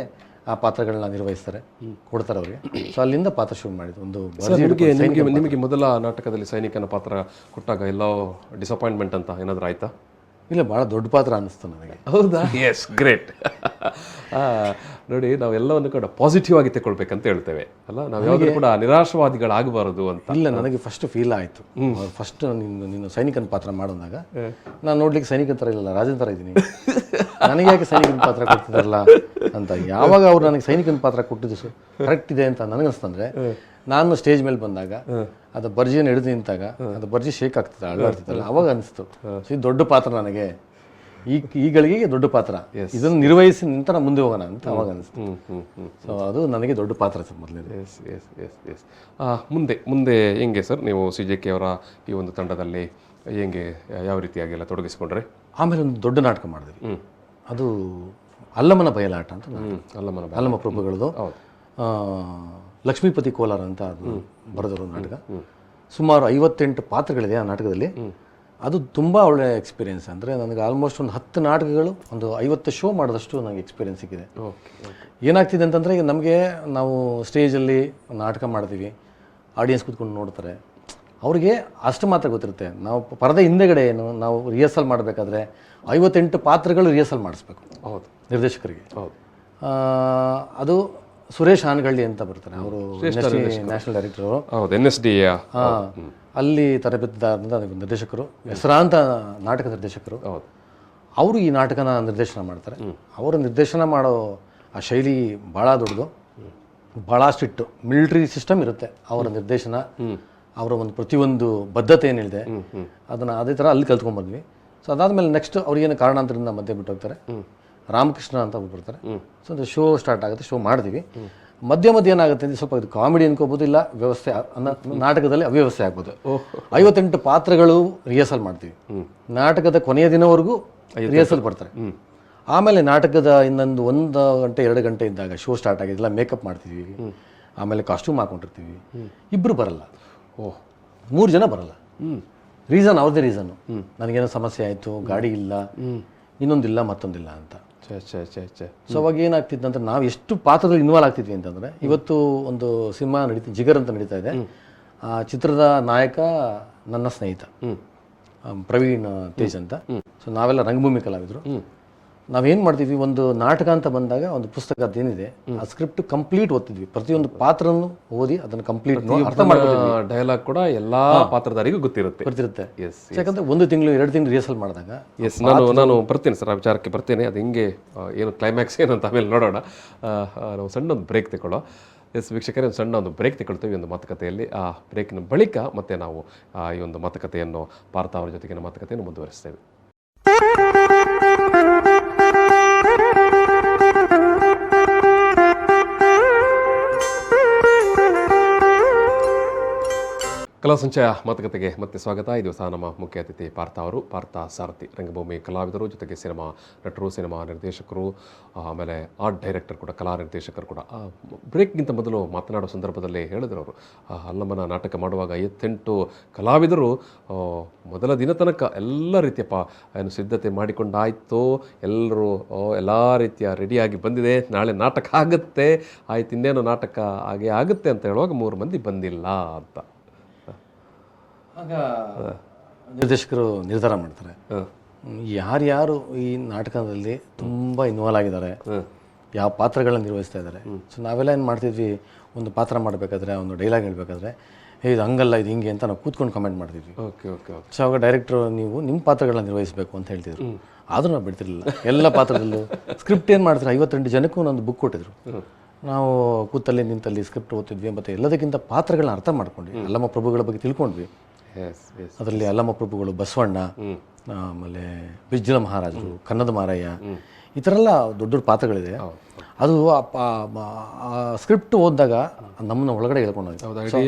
ಆ ಪಾತ್ರಗಳನ್ನ ನಿರ್ವಹಿಸ್ತಾರೆ, ಕೊಡ್ತಾರೆ ಅವರಿಗೆ. ಸೊ ಅಲ್ಲಿಂದ ಪಾತ್ರ ಶುರು ಮಾಡಿದ್ದು. ಒಂದು ನಿಮಗೆ ಮೊದಲ ನಾಟಕದಲ್ಲಿ ಸೈನಿಕನ ಪಾತ್ರ ಕೊಟ್ಟಾಗ ಎಲ್ಲೋ ಡಿಸಪಾಯಿಂಟ್ಮೆಂಟ್ ಅಂತ ಏನಾದರೂ ಆಯ್ತಾ? ಇಲ್ಲ, ಭಾಳ ದೊಡ್ಡ ಪಾತ್ರ ಅನ್ನಿಸ್ತು ನನಗೆ. ಹೌದಾ? Yes, great. ನೋಡಿ, ನಾವೆಲ್ಲವನ್ನು ಕೂಡ ಪಾಸಿಟಿವ್ ಆಗಿ ತಗೊಳ್ಬೇಕಂತ ಹೇಳ್ತೇವೆ ಅಲ್ಲ, ನಾವು ಯಾವಾಗಲೂ ಕೂಡ ನಿರಾಶವಾದಿಗಳಾಗಬಾರದು ಅಂತ. ಇಲ್ಲ, ನನಗೆ ಫಸ್ಟ್ ಫೀಲ್ ಆಯಿತು. ಫಸ್ಟ್ ನೀನು ಸೈನಿಕನ ಪಾತ್ರ ಮಾಡೋದಾಗ ನಾನು ನೋಡ್ಲಿಕ್ಕೆ ಸೈನಿಕನ ಥರ ಇಲ್ಲ, ರಾಜನ ಥರ ಇದ್ದೀನಿ, ನನಗೆ ಯಾಕೆ ಸೈನಿಕನ ಪಾತ್ರ ಕೊಡ್ತಿದ್ದಾರಲ್ಲ ಅಂತ. ಯಾವಾಗ ಅವ್ರು ನನಗೆ ಸೈನಿಕನ ಪಾತ್ರ ಕೊಟ್ಟಿದ್ದು ಕರೆಕ್ಟ್ ಇದೆ ಅಂತ ನನಗನ್ಸ್ತಂದ್ರೆ, ನಾನು ಸ್ಟೇಜ್ ಮೇಲೆ ಬಂದಾಗ ಅದು ಬರ್ಜಿಯನ್ನು ಹಿಡಿದು ನಿಂತಾಗ ಅದು ಬರ್ಜಿ ಶೇಕ್ ಆಗ್ತದೆ, ಅಳ್ಳಾಡ್ತಿದ್ದಲ್ಲ, ಅವಾಗ ಅನಿಸ್ತು ಇದು ದೊಡ್ಡ ಪಾತ್ರ ನನಗೆ, ಈಗಳಿಗೆ ದೊಡ್ಡ ಪಾತ್ರ, ಇದನ್ನು ನಿರ್ವಹಿಸಿ ನಿಂತ ಮುಂದೆ ಹೋಗೋಣ ಅಂತ ಅವಾಗ ಅನಿಸ್ತು. ಸೊ ಅದು ನನಗೆ ದೊಡ್ಡ ಪಾತ್ರ ಸರ್ ಮೊದಲನೇದು. ಎಸ್. ಮುಂದೆ ಹೆಂಗೆ ಸರ್ ನೀವು CJK ಅವರ ಈ ಒಂದು ತಂಡದಲ್ಲಿ ಹೆಂಗೆ ಯಾವ ರೀತಿಯಾಗೆಲ್ಲ ತೊಡಗಿಸ್ಕೊಂಡ್ರೆ? ಆಮೇಲೆ ಒಂದು ದೊಡ್ಡ ನಾಟಕ ಮಾಡಿದ್ವಿ, ಅದು ಅಲ್ಲಮನ ಬಯಲಾಟ ಅಂತ. ಅಲ್ಲಮ ಪ್ರಭುಗಳದು ಲಕ್ಷ್ಮೀಪತಿ ಕೋಲಾರ ಅಂತ ಅದು ಬರೆದಿರೋ ನಾಟಕ. ಸುಮಾರು 58 ಪಾತ್ರಗಳಿದೆ ಆ ನಾಟಕದಲ್ಲಿ. ಅದು ತುಂಬ ಒಳ್ಳೆ ಎಕ್ಸ್ಪೀರಿಯೆನ್ಸ್. ಅಂದರೆ ನನಗೆ ಆಲ್ಮೋಸ್ಟ್ ಒಂದು 10 ನಾಟಕಗಳು, ಒಂದು 50 ಶೋ ಮಾಡೋದಷ್ಟು ನನಗೆ ಎಕ್ಸ್ಪೀರಿಯೆನ್ಸ್ ಸಿಕ್ಕಿದೆ. ಏನಾಗ್ತಿದೆ ಅಂತಂದರೆ, ಈಗ ನಮಗೆ ನಾವು ಸ್ಟೇಜಲ್ಲಿ ನಾಟಕ ಮಾಡ್ತೀವಿ, ಆಡಿಯನ್ಸ್ ಕೂತ್ಕೊಂಡು ನೋಡ್ತಾರೆ, ಅವ್ರಿಗೆ ಅಷ್ಟು ಮಾತ್ರ ಗೊತ್ತಿರುತ್ತೆ. ನಾವು ಪರದೆ ಹಿಂದೆಗಡೆ ಏನು ನಾವು ರಿಹರ್ಸಲ್ ಮಾಡಬೇಕಾದ್ರೆ 58 ಪಾತ್ರಗಳು ರಿಹರ್ಸಲ್ ಮಾಡಿಸ್ಬೇಕು. ಹೌದು, ನಿರ್ದೇಶಕರಿಗೆ. ಹೌದು, ಅದು ಸುರೇಶ್ ಹಾನಗಳ್ಳಿ ಅಂತ ಬರ್ತಾರೆ, ಅವರು ನ್ಯಾಷನಲ್ ಡೈರೆಕ್ಟರು. NSD ಅಲ್ಲಿ ತರಬೇತಿದಾರರಿಂದ ನಿರ್ದೇಶಕರು, ಹೆಸರಾಂತ ನಾಟಕ ನಿರ್ದೇಶಕರು. ಅವರು ಈ ನಾಟಕನ ನಿರ್ದೇಶನ ಮಾಡ್ತಾರೆ. ಅವರು ನಿರ್ದೇಶನ ಮಾಡೋ ಆ ಶೈಲಿ ಭಾಳ ದೊಡ್ಡದು, ಭಾಳ ಸ್ಟ್ರಿಕ್ಟು, ಮಿಲಿಟರಿ ಸಿಸ್ಟಮ್ ಇರುತ್ತೆ ಅವರ ನಿರ್ದೇಶನ. ಅವರ ಒಂದು ಪ್ರತಿಯೊಂದು ಬದ್ಧತೆ ಏನಿದೆ ಅದನ್ನು ಅದೇ ಥರ ಅಲ್ಲಿ ಕಲ್ತ್ಕೊಂಡ್ಬಂದ್ವಿ. ಸೊ ಅದಾದಮೇಲೆ ನೆಕ್ಸ್ಟ್ ಅವ್ರಿಗೇನು ಕಾರಣಾಂತರದಿಂದ ಮಧ್ಯೆ ಬಿಟ್ಟು ಹೋಗ್ತಾರೆ. ರಾಮಕೃಷ್ಣ ಅಂತ ಒಬ್ರು ಬರ್ತಾರೆ. ಸೊ ಒಂದು ಶೋ ಸ್ಟಾರ್ಟ್ ಆಗುತ್ತೆ, ಶೋ ಮಾಡ್ತೀವಿ. ಮಧ್ಯ ಏನಾಗುತ್ತೆ ಅಂದರೆ, ಸ್ವಲ್ಪ ಇದು ಕಾಮಿಡಿ ಅನ್ಕೋಬೋದು, ಇಲ್ಲ ವ್ಯವಸ್ಥೆ ನಾಟಕದಲ್ಲಿ ಅವ್ಯವಸ್ಥೆ ಆಗ್ಬೋದು. 58 ಪಾತ್ರಗಳು ರಿಹರ್ಸಲ್ ಮಾಡ್ತೀವಿ. ನಾಟಕದ ಕೊನೆಯ ದಿನವರೆಗೂ ರಿಹರ್ಸಲ್ ಬರ್ತಾರೆ. ಆಮೇಲೆ ನಾಟಕದ ಇನ್ನೊಂದು 1 ಗಂಟೆ 2 ಗಂಟೆ ಇದ್ದಾಗ ಶೋ ಸ್ಟಾರ್ಟ್ ಆಗಿದ್ದೆಲ್ಲ ಮೇಕಪ್ ಮಾಡ್ತಿದ್ವಿ. ಆಮೇಲೆ ಕಾಸ್ಟ್ಯೂಮ್ ಹಾಕೊಂಡಿರ್ತೀವಿ, ಇಬ್ಬರು ಬರಲ್ಲ, ಓಹ್ 3 ಜನ ಬರಲ್ಲ. ರೀಸನ್ ಅವ್ರದ್ದೇ ರೀಸನ್ನು, ನನಗೇನೋ ಸಮಸ್ಯೆ ಆಯಿತು, ಗಾಡಿ ಇಲ್ಲ, ಇನ್ನೊಂದಿಲ್ಲ ಮತ್ತೊಂದಿಲ್ಲ ಅಂತ. ಸೊ ಅವಾಗ ಏನಾಗ್ತಿತ್ತು ಅಂದ್ರೆ ನಾವು ಎಷ್ಟು ಪಾತ್ರದಲ್ಲಿ ಇನ್ವಾಲ್ವ್ ಆಗ್ತಿದ್ವಿ ಅಂತಂದರೆ, ಇವತ್ತು ಒಂದು ಸಿನಿಮಾ ಜಿಗರ್ ಅಂತ ನಡೀತಾ ಇದೆ. ಆ ಚಿತ್ರದ ನಾಯಕ ನನ್ನ ಸ್ನೇಹಿತ ಪ್ರವೀಣ್ ತೇಜ್ ಅಂತ. ಸೊ ನಾವೆಲ್ಲ ರಂಗಭೂಮಿ ಕಲಾವಿದರು. ನಾವೇನು ಮಾಡ್ತಿದ್ವಿ, ಒಂದು ನಾಟಕ ಅಂತ ಬಂದಾಗ ಒಂದು ಪುಸ್ತಕ ಅದೇನಿದೆ ಆ ಸ್ಕ್ರಿಪ್ಟ್ ಕಂಪ್ಲೀಟ್ ಓದ್ತಿದ್ವಿ, ಪ್ರತಿಯೊಂದು ಪಾತ್ರನೂ ಓದಿ ಅದನ್ನು ಕಂಪ್ಲೀಟ್ ಅರ್ಥ ಮಾಡ್ಕೊತಿದ್ವಿ. ಡೈಲಾಗ್ ಕೂಡ ಎಲ್ಲಾ ಪಾತ್ರಧಾರಿಗೂ ಗೊತ್ತಿರುತ್ತೆ. ಯಾಕಂದ್ರೆ 1 ತಿಂಗಳು 2 ತಿಂಗಳು ರಿಹರ್ಸಲ್ ಮಾಡಿದಾಗ ನಾನು ಬರ್ತೀನಿ ಸರ್, ಆ ವಿಚಾರಕ್ಕೆ ಬರ್ತೀನಿ. ಅದು ಹಿಂಗೆ ಏನು ಕ್ಲೈಮ್ಯಾಕ್ಸ್ ಏನು ಅಂತ ಆಮೇಲೆ ನೋಡೋಣ. ನಾವು ಸಣ್ಣ ಒಂದು ಬ್ರೇಕ್ ತಗೊಳ್ಳೋ. ವೀಕ್ಷಕರೇ, ಒಂದು ಸಣ್ಣ ಒಂದು ಬ್ರೇಕ್ ತಗೊಳ್ತೀವಿ ಒಂದು ಮಾತುಕತೆಯಲ್ಲಿ. ಆ ಬ್ರೇಕಿನ ಬಳಿಕ ಮತ್ತೆ ನಾವು ಈ ಒಂದು ಮಾತುಕತೆಯನ್ನು ಪಾರ್ಥ ಅವರ ಜೊತೆಗಿನ ಮಾತುಕತೆಯನ್ನು ಮುಂದುವರಿಸ್ತೇವೆ. ಕಲಾ ಸಂಚಯ ಮಾತುಕತೆಗೆ ಮತ್ತೆ ಸ್ವಾಗತ. ಈ ದಿವಸ ನಮ್ಮ ಮುಖ್ಯ ಅತಿಥಿ ಪಾರ್ಥ ಅವರು. ಪಾರ್ಥ ಸಾರಥಿ, ರಂಗಭೂಮಿ ಕಲಾವಿದರು, ಜೊತೆಗೆ ಸಿನಿಮಾ ನಟರು, ಸಿನಿಮಾ ನಿರ್ದೇಶಕರು, ಆಮೇಲೆ ಆರ್ಟ್ ಡೈರೆಕ್ಟರ್ ಕೂಡ, ಕಲಾ ನಿರ್ದೇಶಕರು ಕೂಡ. ಬ್ರೇಕ್ಗಿಂತ ಮೊದಲು ಮಾತನಾಡೋ ಸಂದರ್ಭದಲ್ಲಿ ಹೇಳಿದ್ರು ಅವರು, ಅಲ್ಲಮ್ಮನ ನಾಟಕ ಮಾಡುವಾಗ 8 ಕಲಾವಿದರು ಮೊದಲ ದಿನ ತನಕ ಎಲ್ಲ ರೀತಿಯ ಏನು ಸಿದ್ಧತೆ ಮಾಡಿಕೊಂಡಾಯಿತು. ಎಲ್ಲರೂ ಎಲ್ಲ ರೀತಿಯ ರೆಡಿಯಾಗಿ ಬಂದಿದೆ, ನಾಳೆ ನಾಟಕ ಆಗುತ್ತೆ, ಆಯ್ತು ಇನ್ನೇನು ನಾಟಕ ಹಾಗೆ ಆಗುತ್ತೆ ಅಂತ ಹೇಳುವಾಗ 3 ಮಂದಿ ಬಂದಿಲ್ಲ ಅಂತ. ಆಗ ನಿರ್ದೇಶಕರು ನಿರ್ಧಾರ ಮಾಡ್ತಾರೆ, ಯಾರ್ಯಾರು ಈ ನಾಟಕದಲ್ಲಿ ತುಂಬ ಇನ್ವಾಲ್ವ್ ಆಗಿದ್ದಾರೆ, ಯಾವ ಪಾತ್ರಗಳನ್ನ ನಿರ್ವಹಿಸ್ತಾ ಇದ್ದಾರೆ. ಸೊ ನಾವೆಲ್ಲ ಏನು ಮಾಡ್ತಿದ್ವಿ, ಒಂದು ಪಾತ್ರ ಮಾಡಬೇಕಾದ್ರೆ, ಒಂದು ಡೈಲಾಗ್ ಹೇಳಬೇಕಾದ್ರೆ, ಇದು ಹಂಗಲ್ಲ, ಇದು ಹಿಂಗೆ ಅಂತ ನಾವು ಕೂತ್ಕೊಂಡು ಕಮೆಂಟ್ ಮಾಡ್ತಿದ್ವಿ. ಸೊ ಆವಾಗ ಡೈರೆಕ್ಟ್ರು ನೀವು ನಿಮ್ಮ ಪಾತ್ರಗಳನ್ನ ನಿರ್ವಹಿಸಬೇಕು ಅಂತ ಹೇಳ್ತಿದ್ರು. ಆದರೂ ನಾವು ಬಿಡ್ತಿರ್ಲಿಲ್ಲ. ಎಲ್ಲ ಪಾತ್ರದಲ್ಲೂ ಸ್ಕ್ರಿಪ್ಟ್ ಏನು ಮಾಡ್ತಾರೆ, 58 ಜನಕ್ಕೂ ಒಂದು ಬುಕ್ ಕೊಟ್ಟಿದ್ರು. ನಾವು ಕೂತಲ್ಲಿ ನಿಂತಲ್ಲಿ ಸ್ಕ್ರಿಪ್ಟ್ ಓದ್ತಿದ್ವಿ, ಮತ್ತು ಎಲ್ಲದಕ್ಕಿಂತ ಪಾತ್ರಗಳನ್ನ ಅರ್ಥ ಮಾಡ್ಕೊಂಡ್ವಿ. ಅಲ್ಲಮ್ಮ ಪ್ರಭುಗಳ ಬಗ್ಗೆ ತಿಳ್ಕೊಂಡ್ವಿ. ಅದರಲ್ಲಿ ಅಲ್ಲಮ್ಮ ಪ್ರಭುಗಳು, ಬಸವಣ್ಣ, ಆಮೇಲೆ ಬಿಜ್ಜಳ ಮಹಾರಾಜರು, ಕನ್ನದ ಮಾರಯ್ಯ, ಈ ಥರ ಎಲ್ಲ ದೊಡ್ಡ ದೊಡ್ಡ ಪಾತ್ರಗಳಿದೆ. ಅದು ಸ್ಕ್ರಿಪ್ಟ್ ಓದಿದಾಗ ನಮ್ಮನ್ನ ಒಳಗಡೆ ಹೇಳ್ಕೊಂಡೋಗಿ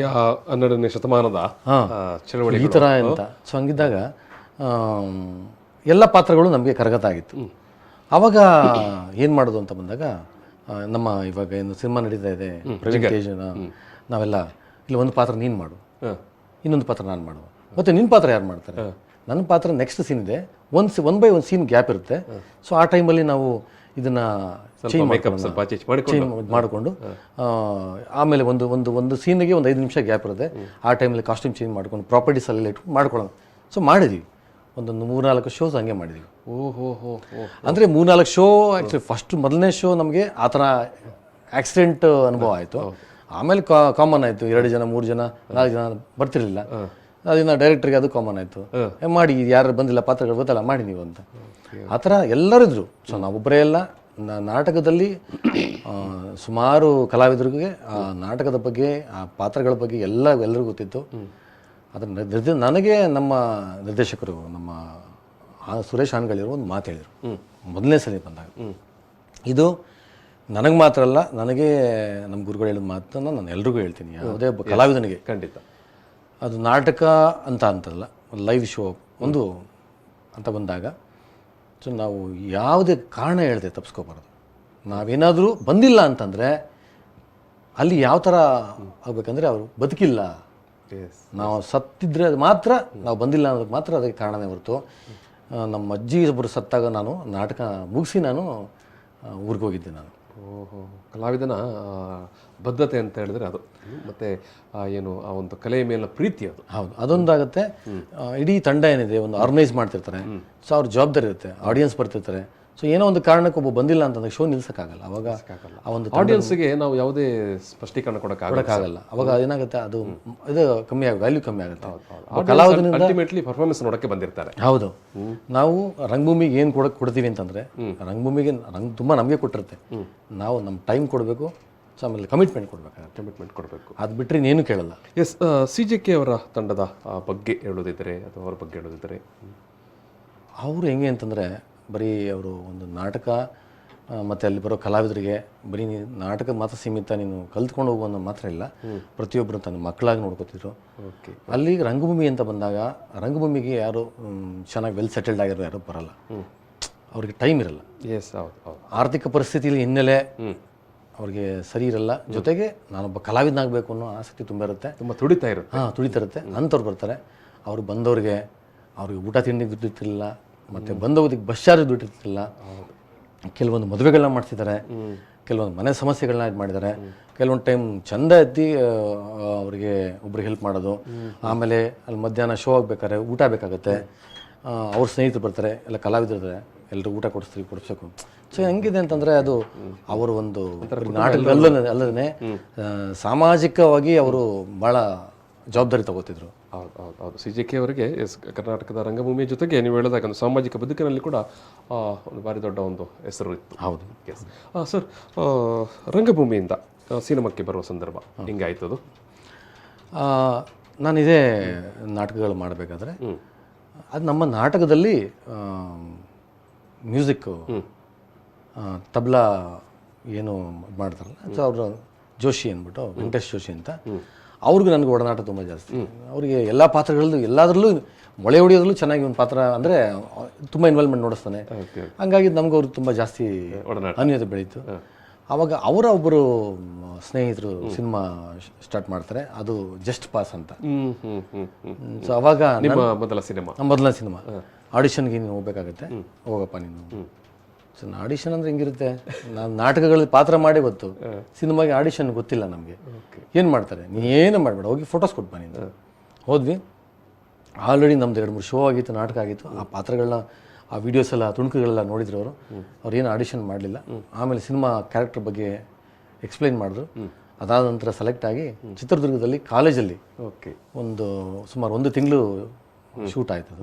12ನೇ ಶತಮಾನದ ಚಳವಳಿ ಈ ಥರ ಅಂತ. ಸೊ ಹಂಗಿದ್ದಾಗ ಎಲ್ಲ ಪಾತ್ರಗಳು ನಮಗೆ ಕರಗತ ಆಗಿತ್ತು. ಆವಾಗ ಏನು ಮಾಡೋದು ಅಂತ ಬಂದಾಗ, ನಮ್ಮ ಇವಾಗ ಏನು ಸಿನಿಮಾ ನಡೀತಾ ಇದೆ ಪ್ರವೀಣ್ ತೇಜ್, ನಾವೆಲ್ಲ ಇಲ್ಲಿ ಒಂದು ಪಾತ್ರ ನೀನು ಮಾಡು, ಇನ್ನೊಂದು ಪಾತ್ರ ನಾನು ಮಾಡುವ, ಮತ್ತು ನಿನ್ನ ಪಾತ್ರ ಯಾರು ಮಾಡ್ತಾರೆ, ನನ್ನ ಪಾತ್ರ ನೆಕ್ಸ್ಟ್ ಸೀನ್ ಇದೆ, one by one scene gap ಇರುತ್ತೆ. ಸೊ ಆ ಟೈಮಲ್ಲಿ ನಾವು ಇದನ್ನು ಚೇಂಜ್ ಮಾಡಿಕೊಂಡು ಆಮೇಲೆ ಒಂದು ಸೀನಿಗೆ ಒಂದು 5 ನಿಮಿಷ ಗ್ಯಾಪ್ ಇರುತ್ತೆ. ಆ ಟೈಮಲ್ಲಿ ಕಾಸ್ಟ್ಯೂಮ್ ಚೇಂಜ್ ಮಾಡ್ಕೊಂಡು ಪ್ರಾಪರ್ಟೀಸ್ ಎಲ್ಲ ಇಟ್ಟು ಮಾಡ್ಕೊಳ್ಳೋಣ. ಸೊ ಮಾಡಿದ್ವಿ, ಒಂದೊಂದು 3-4 ಶೋಸ್ ಹಂಗೆ ಮಾಡಿದ್ವಿ. ಅಂದರೆ 3-4 ಶೋ ಆ್ಯಕ್ಚುಲಿ ಫಸ್ಟ್ ಮೊದಲನೇ ಶೋ ನಮಗೆ ಆ ಥರ ಆಕ್ಸಿಡೆಂಟ್ ಅನುಭವ ಆಯಿತು. ಆಮೇಲೆ ಕಾಮನ್ ಆಯಿತು, 2 ಜನ 3 ಜನ 4 ಜನ ಬರ್ತಿರ್ಲಿಲ್ಲ. ಅದನ್ನ ಡೈರೆಕ್ಟ್ರಿಗೆ ಅದು ಕಾಮನ್ ಆಯಿತು, ಮಾಡಿ ಯಾರು ಬಂದಿಲ್ಲ ಪಾತ್ರಗಳು ಗೊತ್ತಲ್ಲ ಮಾಡಿ ನೀವು ಅಂತ. ಆ ಥರ ಎಲ್ಲರೂ ಇದ್ರು. ಸೊ ನಾವೊಬ್ಬರೇ ಎಲ್ಲ ನಾಟಕದಲ್ಲಿ ಸುಮಾರು ಕಲಾವಿದರಿಗೆ ಆ ನಾಟಕದ ಬಗ್ಗೆ, ಆ ಪಾತ್ರಗಳ ಬಗ್ಗೆ ಎಲ್ಲರಿಗೂ ಗೊತ್ತಿತ್ತು. ಅದರ ನನಗೆ ನಮ್ಮ ನಿರ್ದೇಶಕರು, ನಮ್ಮ ಸುರೇಶ್ ಹಾನ್ಗಳಿರೋ ಒಂದು ಮಾತು ಹೇಳಿದರು ಮೊದಲನೇ ಸಲ ಬಂದಾಗ. ಇದು ನನಗೆ ಮಾತ್ರ ಅಲ್ಲ, ನನಗೆ ನಮ್ಮ ಗುರುಗಳು ಹೇಳಿದ ಮಾತನ್ನು ನಾನು ಎಲ್ರಿಗೂ ಹೇಳ್ತೀನಿ, ಯಾವುದೇ ಒಬ್ಬ ಕಲಾವಿದನಿಗೆ. ಖಂಡಿತ ಅದು ನಾಟಕ ಅಂತಲ್ಲ, ಲೈವ್ ಶೋ ಒಂದು ಅಂತ ಬಂದಾಗ, ಸೊ ನಾವು ಯಾವುದೇ ಕಾರಣ ಹೇಳ್ದೆ ತಪ್ಪಿಸ್ಕೋಬಾರ್ದು. ನಾವೇನಾದರೂ ಬಂದಿಲ್ಲ ಅಂತಂದರೆ ಅಲ್ಲಿ ಯಾವ ಥರ ಆಗಬೇಕಂದ್ರೆ ಅವರು ಬದುಕಿಲ್ಲ, ನಾವು ಸತ್ತಿದ್ರೆ ಅದು ಮಾತ್ರ, ನಾವು ಬಂದಿಲ್ಲ ಅನ್ನೋದಕ್ಕೆ ಮಾತ್ರ ಅದಕ್ಕೆ ಕಾರಣನೇ ಹೊರತು. ನಮ್ಮ ಅಜ್ಜಿ ಒಬ್ಬರು ಸತ್ತಾಗ ನಾನು ನಾಟಕ ಮುಗಿಸಿ ನಾನು ಊರಿಗೆ ಹೋಗಿದ್ದೆ. ನಾನು ಕಲಾವಿದನ ಬದ್ಧತೆ ಅಂತ ಹೇಳಿದ್ರೆ ಅದು, ಮತ್ತು ಏನು ಆ ಒಂದು ಕಲೆಯ ಮೇಲಿನ ಪ್ರೀತಿ, ಅದು ಹೌದು, ಅದೊಂದಾಗುತ್ತೆ. ಇಡೀ ತಂಡ ಏನಿದೆ ಒಂದು ಆರ್ಗನೈಸ್ ಮಾಡ್ತಿರ್ತಾರೆ. ಸೊ ಅವ್ರ ಜವಾಬ್ದಾರಿ ಇರುತ್ತೆ, ಆಡಿಯನ್ಸ್ ಬರ್ತಿರ್ತಾರೆ. ಸೊ ಏನೋ ಒಂದು ಕಾರಣಕ್ಕೆ ಒಬ್ಬ ಬಂದಿಲ್ಲ ಅಂತಂದಾಗ ಶೋ ನಿಲ್ಸೋಕ್ಕಾಗಲ್ಲ. ಅವಾಗ ಆ ಒಂದು ಆಡಿಯನ್ಸ್ಗೆ ನಾವು ಯಾವುದೇ ಸ್ಪಷ್ಟೀಕರಣ ಕೊಡೋಕ್ಕಾಗಲ್ಲ. ಅವಾಗ ಏನಾಗುತ್ತೆ, ಅದು ಇದು ಕಮ್ಮಿ ಆಗುತ್ತೆ, ವ್ಯಾಲ್ಯೂ ಕಮ್ಮಿ ಆಗುತ್ತೆ. ಕಲಾವಿದನಿಂದ ಅಲ್ಟಿಮೇಟ್ಲಿ ಪರ್ಫಾರ್ಮೆನ್ಸ್ ನೋಡೋಕ್ಕೆ ಬಂದಿರ್ತಾರೆ. ಹೌದು, ನಾವು ರಂಗಭೂಮಿಗೆ ಏನು ಕೊಡ್ತೀವಿ ಅಂತಂದರೆ, ರಂಗಭೂಮಿಗೆ ತುಂಬ ನಮಗೆ ಕೊಟ್ಟಿರುತ್ತೆ. ನಾವು ನಮ್ಮ ಟೈಮ್ ಕೊಡಬೇಕು, ಸೊ ಆಮೇಲೆ ಕಮಿಟ್ಮೆಂಟ್ ಕೊಡಬೇಕು. ಅದು ಬಿಟ್ಟರೆ ಇನ್ನೇನು ಕೇಳಲ್ಲ. ಎಸ್, CJK ಅವರ ತಂಡದ ಬಗ್ಗೆ ಹೇಳೋದಿದ್ದರೆ ಅಥವಾ ಅವರ ಬಗ್ಗೆ ಹೇಳೋದಿದ್ದರೆ, ಅವರು ಹೆಂಗೆ ಅಂತಂದರೆ, ಬರೀ ಅವರು ಒಂದು ನಾಟಕ ಮತ್ತು ಅಲ್ಲಿ ಬರೋ ಕಲಾವಿದರಿಗೆ ಬರೀ ನಾಟಕ ಮಾತ್ರ ಸೀಮಿತ, ನೀನು ಕಲ್ತ್ಕೊಂಡು ಹೋಗುವ ಮಾತ್ರ ಇಲ್ಲ, ಪ್ರತಿಯೊಬ್ಬರು ತನ್ನ ಮಕ್ಕಳಾಗಿ ನೋಡ್ಕೋತಿದ್ರು. ಅಲ್ಲಿ ರಂಗಭೂಮಿ ಅಂತ ಬಂದಾಗ, ರಂಗಭೂಮಿಗೆ ಯಾರು ಚೆನ್ನಾಗಿ ವೆಲ್ ಸೆಟಲ್ಡ್ ಆಗಿರೋ ಯಾರು ಬರಲ್ಲ, ಅವ್ರಿಗೆ ಟೈಮ್ ಇರಲ್ಲ. ಎಸ್, ಹೌದು. ಆರ್ಥಿಕ ಪರಿಸ್ಥಿತಿಯಲ್ಲಿ ಹಿನ್ನೆಲೆ ಅವ್ರಿಗೆ ಸರಿ ಇರಲ್ಲ, ಜೊತೆಗೆ ನಾನೊಬ್ಬ ಕಲಾವಿದನಾಗಬೇಕು ಅನ್ನೋ ಆಸಕ್ತಿ ತುಂಬ ಇರುತ್ತೆ, ತುಂಬ ತುಡಿತಾ ಇರುತ್ತೆ. ತುಡಿತಾ ಇರುತ್ತೆ. ಅಂಥವ್ರು ಬರ್ತಾರೆ. ಅವ್ರು ಬಂದವ್ರಿಗೆ ಅವ್ರಿಗೆ ಊಟ ತಿಂಡಿ ದುಡ್ಡಿರ್ತಿಲ್ಲ, ಮತ್ತು ಬಂದೋಗೋದಕ್ಕೆ ಬಸ್ ಚಾರ್ಜ್ ದುಡ್ಡಿರ್ತಿಲ್ಲ. ಕೆಲವೊಂದು ಮದುವೆಗಳನ್ನ ಮಾಡ್ತಿದ್ದಾರೆ, ಕೆಲವೊಂದು ಮನೆ ಸಮಸ್ಯೆಗಳನ್ನ ಇದು ಮಾಡಿದ್ದಾರೆ, ಕೆಲವೊಂದು ಟೈಮ್ ಚಂದ ಎತ್ತಿ ಅವರಿಗೆ ಒಬ್ರಿಗೆ ಹೆಲ್ಪ್ ಮಾಡೋದು. ಆಮೇಲೆ ಅಲ್ಲಿ ಮಧ್ಯಾಹ್ನ ಶೋ ಆಗಬೇಕಾದ್ರೆ ಊಟ ಬೇಕಾಗುತ್ತೆ, ಅವ್ರ ಸ್ನೇಹಿತರು ಬರ್ತಾರೆ, ಎಲ್ಲ ಕಲಾವಿದರು ಇರ್ತಾರೆ, ಎಲ್ಲರೂ ಊಟ ಕೊಡಿಸ್ಬೇಕು. ಸೊ ಹೆಂಗಿದೆ ಅಂತಂದರೆ ಅದು ಅವರ ಒಂದು ನಾಟಕ ಅಲ್ಲದೇ ಸಾಮಾಜಿಕವಾಗಿ ಅವರು ಭಾಳ ಜವಾಬ್ದಾರಿ ತಗೋತಿದ್ರು. ಹೌದು CJK ಅವರಿಗೆ ಕರ್ನಾಟಕದ ರಂಗಭೂಮಿಯ ಜೊತೆಗೆ ನೀವು ಹೇಳಿದಾಗ ಒಂದು ಸಾಮಾಜಿಕ ಬದುಕಿನಲ್ಲಿ ಕೂಡ ಒಂದು ಭಾರಿ ದೊಡ್ಡ ಒಂದು ಹೆಸರು ಇತ್ತು. ಹೌದು. ಎಸ್ ಸರ್, ರಂಗಭೂಮಿಯಿಂದ ಸಿನಿಮಾಕ್ಕೆ ಬರುವ ಸಂದರ್ಭ ಹಿಂಗಾಯ್ತದು? ನಾನು ಇದೇ ನಾಟಕಗಳು ಮಾಡಬೇಕಾದ್ರೆ ಅದು ನಮ್ಮ ನಾಟಕದಲ್ಲಿ ಮ್ಯೂಸಿಕ್ಕು ತಬ್ಲಾ ಏನು ಮಾಡ್ತಾರಲ್ಲ, ಸೊ ಅವರು ಜೋಶಿ ಅಂದ್ಬಿಟ್ಟು, ವೆಂಕಟೇಶ್ ಜೋಶಿ ಅಂತ, ಅವ್ರಿಗೂ ನನಗೆ ಒಡನಾಟ ತುಂಬ ಜಾಸ್ತಿ. ಅವರಿಗೆ ಎಲ್ಲ ಪಾತ್ರಗಳಲ್ಲೂ ಎಲ್ಲದರಲ್ಲೂ ಮೊಳೆ ಹೊಡೆಯೋದ್ರಲ್ಲೂ ಚೆನ್ನಾಗಿ ಒಂದು ಪಾತ್ರ ಅಂದರೆ ತುಂಬ ಇನ್ವಾಲ್ವ್ಮೆಂಟ್ ನೋಡಿಸ್ತಾನೆ. ಹಂಗಾಗಿ ನಮ್ಗೆ ಅವ್ರು ತುಂಬ ಜಾಸ್ತಿ ಅನ್ಯತೆ ಬೆಳೀತು. ಆವಾಗ ಅವರ ಒಬ್ಬರು ಸ್ನೇಹಿತರು ಸಿನಿಮಾ ಸ್ಟಾರ್ಟ್ ಮಾಡ್ತಾರೆ, ಅದು ಜಸ್ಟ್ ಪಾಸ್ ಅಂತ. ಸೊ ಅವಾಗ ಮೊದಲ ಸಿನಿಮಾ ಆಡಿಷನ್ಗೆ ನೀನು ಹೋಗ್ಬೇಕಾಗತ್ತೆ, ಹೋಗಪ್ಪ ನೀನು. ಸೊ ಆಡಿಷನ್ ಅಂದರೆ ಹೆಂಗಿರುತ್ತೆ, ನಾನು ನಾಟಕಗಳಲ್ಲಿ ಪಾತ್ರ ಮಾಡಿ ಗೊತ್ತು, ಸಿನಿಮಾಗೆ ಆಡಿಷನ್ ಗೊತ್ತಿಲ್ಲ ನಮಗೆ. ಏನು ಮಾಡ್ತಾರೆ, ನೀ ಏನು ಮಾಡಬೇಡ, ಹೋಗಿ ಫೋಟೋಸ್ ಕೊಟ್ಬಾ ನೀನು. ಹೋದ್ವಿ. ಆಲ್ರೆಡಿ ನಮ್ದು 2-3 ಶೋ ಆಗಿತ್ತು, ನಾಟಕ ಆಗಿತ್ತು. ಆ ಪಾತ್ರಗಳನ್ನ, ಆ ವಿಡಿಯೋಸ್ ಎಲ್ಲ, ತುಣುಕುಗಳೆಲ್ಲ ನೋಡಿದ್ರು ಅವರು. ಅವ್ರೇನು ಆಡಿಷನ್ ಮಾಡಲಿಲ್ಲ. ಆಮೇಲೆ ಸಿನಿಮಾ ಕ್ಯಾರೆಕ್ಟರ್ ಬಗ್ಗೆ ಎಕ್ಸ್ಪ್ಲೈನ್ ಮಾಡಿದ್ರು. ಅದಾದ ನಂತರ ಸೆಲೆಕ್ಟ್ ಆಗಿ ಚಿತ್ರದುರ್ಗದಲ್ಲಿ ಕಾಲೇಜಲ್ಲಿ ಒಂದು ಸುಮಾರು 1 ತಿಂಗಳು ಶೂಟ್ ಆಯ್ತು.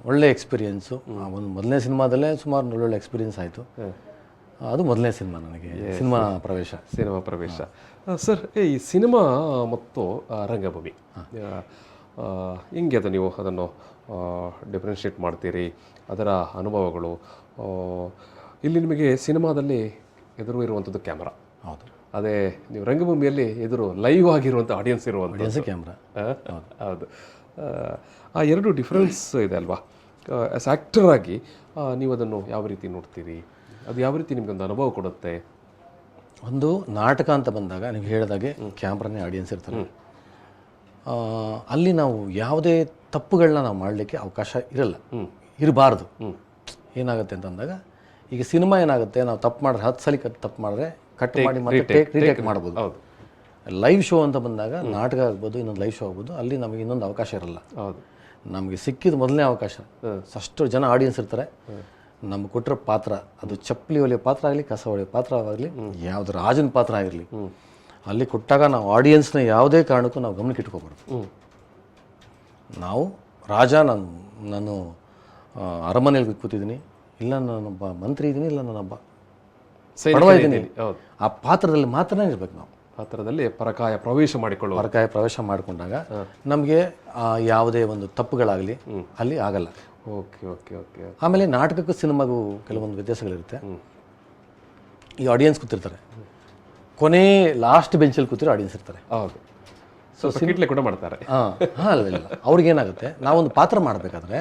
ಒಳ್ಳೆ ಎಕ್ಸ್ಪೀರಿಯೆನ್ಸು. ಒಂದು ಮೊದಲನೇ ಸಿನಿಮಾದಲ್ಲೇ ಸುಮಾರು ಒಳ್ಳೊಳ್ಳೆ ಎಕ್ಸ್ಪೀರಿಯೆನ್ಸ್ ಆಯಿತು. ಅದು ಮೊದಲನೇ ಸಿನಿಮಾ ನನಗೆ, ಸಿನಿಮಾ ಪ್ರವೇಶ. ಸರ್, ಈ ಸಿನಿಮಾ ಮತ್ತು ರಂಗಭೂಮಿ ಹಿಂಗೆ ಅದು ನೀವು ಅದನ್ನು ಡಿಫ್ರೆನ್ಷಿಯೇಟ್ ಮಾಡ್ತೀರಿ, ಅದರ ಅನುಭವಗಳು? ಇಲ್ಲಿ ನಿಮಗೆ ಸಿನಿಮಾದಲ್ಲಿ ಎದುರು ಇರುವಂಥದ್ದು ಕ್ಯಾಮ್ರಾ. ಹೌದು. ಅದೇ ನೀವು ರಂಗಭೂಮಿಯಲ್ಲಿ ಎದುರು ಲೈವ್ ಆಗಿರುವಂಥ ಆಡಿಯನ್ಸ್ ಇರುವಂಥ ಕ್ಯಾಮ್ರಾ. ಹೌದು. ಆ ಎರಡು ಡಿಫ್ರೆನ್ಸ್ ಇದೆ ಅಲ್ವಾ? ಆ್ಯಸ್ ಆ್ಯಕ್ಟರ್ ಆಗಿ ನೀವು ಅದನ್ನು ಯಾವ ರೀತಿ ನೋಡ್ತೀರಿ? ಅದು ಯಾವ ರೀತಿ ನಿಮಗೊಂದು ಅನುಭವ ಕೊಡುತ್ತೆ? ಒಂದು ನಾಟಕ ಅಂತ ಬಂದಾಗ ನೀವು ಹೇಳಿದಾಗೆ ಕ್ಯಾಮ್ರಾನೇ ಆಡಿಯನ್ಸ್ ಇರ್ತಾರೆ. ಅಲ್ಲಿ ನಾವು ಯಾವುದೇ ತಪ್ಪುಗಳನ್ನ ನಾವು ಮಾಡಲಿಕ್ಕೆ ಅವಕಾಶ ಇರಬಾರ್ದು. ಏನಾಗುತ್ತೆ ಅಂತಂದಾಗ, ಈಗ ಸಿನಿಮಾ ಏನಾಗುತ್ತೆ, ನಾವು ತಪ್ಪು ಮಾಡಿದ್ರೆ 10 ಸಲ ತಪ್ಪು ಮಾಡಿದ್ರೆ ಕಟ್ ಮಾಡಿ ಮತ್ತೆ ರೀಟೇಕ್ ಮಾಡ್ಬೋದು. ಲೈವ್ ಶೋ ಅಂತ ಬಂದಾಗ, ನಾಟಕ ಆಗ್ಬೋದು, ಇನ್ನೊಂದು ಲೈವ್ ಶೋ ಆಗ್ಬೋದು, ಅಲ್ಲಿ ನಮಗೆ ಇನ್ನೊಂದು ಅವಕಾಶ ಇರಲ್ಲ. ನಮಗೆ ಸಿಕ್ಕಿದ ಮೊದಲನೇ ಅವಕಾಶ. ಅಷ್ಟು ಜನ ಆಡಿಯನ್ಸ್ ಇರ್ತಾರೆ. ನಮ್ಗೆ ಕೊಟ್ಟಿರೋ ಪಾತ್ರ, ಅದು ಚಪ್ಪಲಿ ಹೊಲಿಯೋ ಪಾತ್ರ ಆಗಲಿ, ಕಸ ಹೊಲಿಯೋ ಪಾತ್ರ ಆಗಲಿ, ಯಾವುದು ರಾಜನ ಪಾತ್ರ ಆಗಿರಲಿ, ಅಲ್ಲಿ ಕೊಟ್ಟಾಗ ನಾವು ಆಡಿಯನ್ಸ್ನ ಯಾವುದೇ ಕಾರಣಕ್ಕೂ ನಾವು ಗಮನಕ್ಕೆ ಇಟ್ಕೋಬಾರ್ದು. ನಾವು ರಾಜ, ನಾನು ಅರಮನೆಯಲ್ಲಿ ಕೂತಿದ್ದೀನಿ, ಇಲ್ಲ ನಾನೊಬ್ಬ ಮಂತ್ರಿ ಇದ್ದೀನಿ, ಇಲ್ಲ ನಾನೊಬ್ಬ ಬಡವ ಇದ್ದೀನಿ, ಆ ಪಾತ್ರದಲ್ಲಿ ಮಾತ್ರನೇ ಇರ್ಬೇಕು. ನಾವು ಪಾತ್ರದಲ್ಲಿ ಪರಕಾಯ ಪ್ರವೇಶ ಮಾಡಿಕೊಂಡಾಗ ನಮಗೆ ಯಾವುದೇ ಒಂದು ತಪ್ಪುಗಳಾಗಲಿ ಅಲ್ಲಿ ಆಗಲ್ಲ. ಆಮೇಲೆ ನಾಟಕಕ್ಕೂ ಸಿನಿಮಾಗೂ ಕೆಲವೊಂದು ವ್ಯತ್ಯಾಸಗಳಿರುತ್ತೆ. ಈ ಆಡಿಯನ್ಸ್ ಕೂತಿರ್ತಾರೆ, ಕೊನೆ ಲಾಸ್ಟ್ ಬೆಂಚಲ್ಲಿ ಕೂತಿರೋ ಆಡಿಯನ್ಸ್ ಇರ್ತಾರೆ. ಸೊ ಕಿಟ್ಲೆ ಕೂಡ ಮಾಡ್ತಾರೆ. ಇಲ್ಲ, ಅವ್ರಿಗೇನಾಗುತ್ತೆ, ನಾವೊಂದು ಪಾತ್ರ ಮಾಡಬೇಕಾದ್ರೆ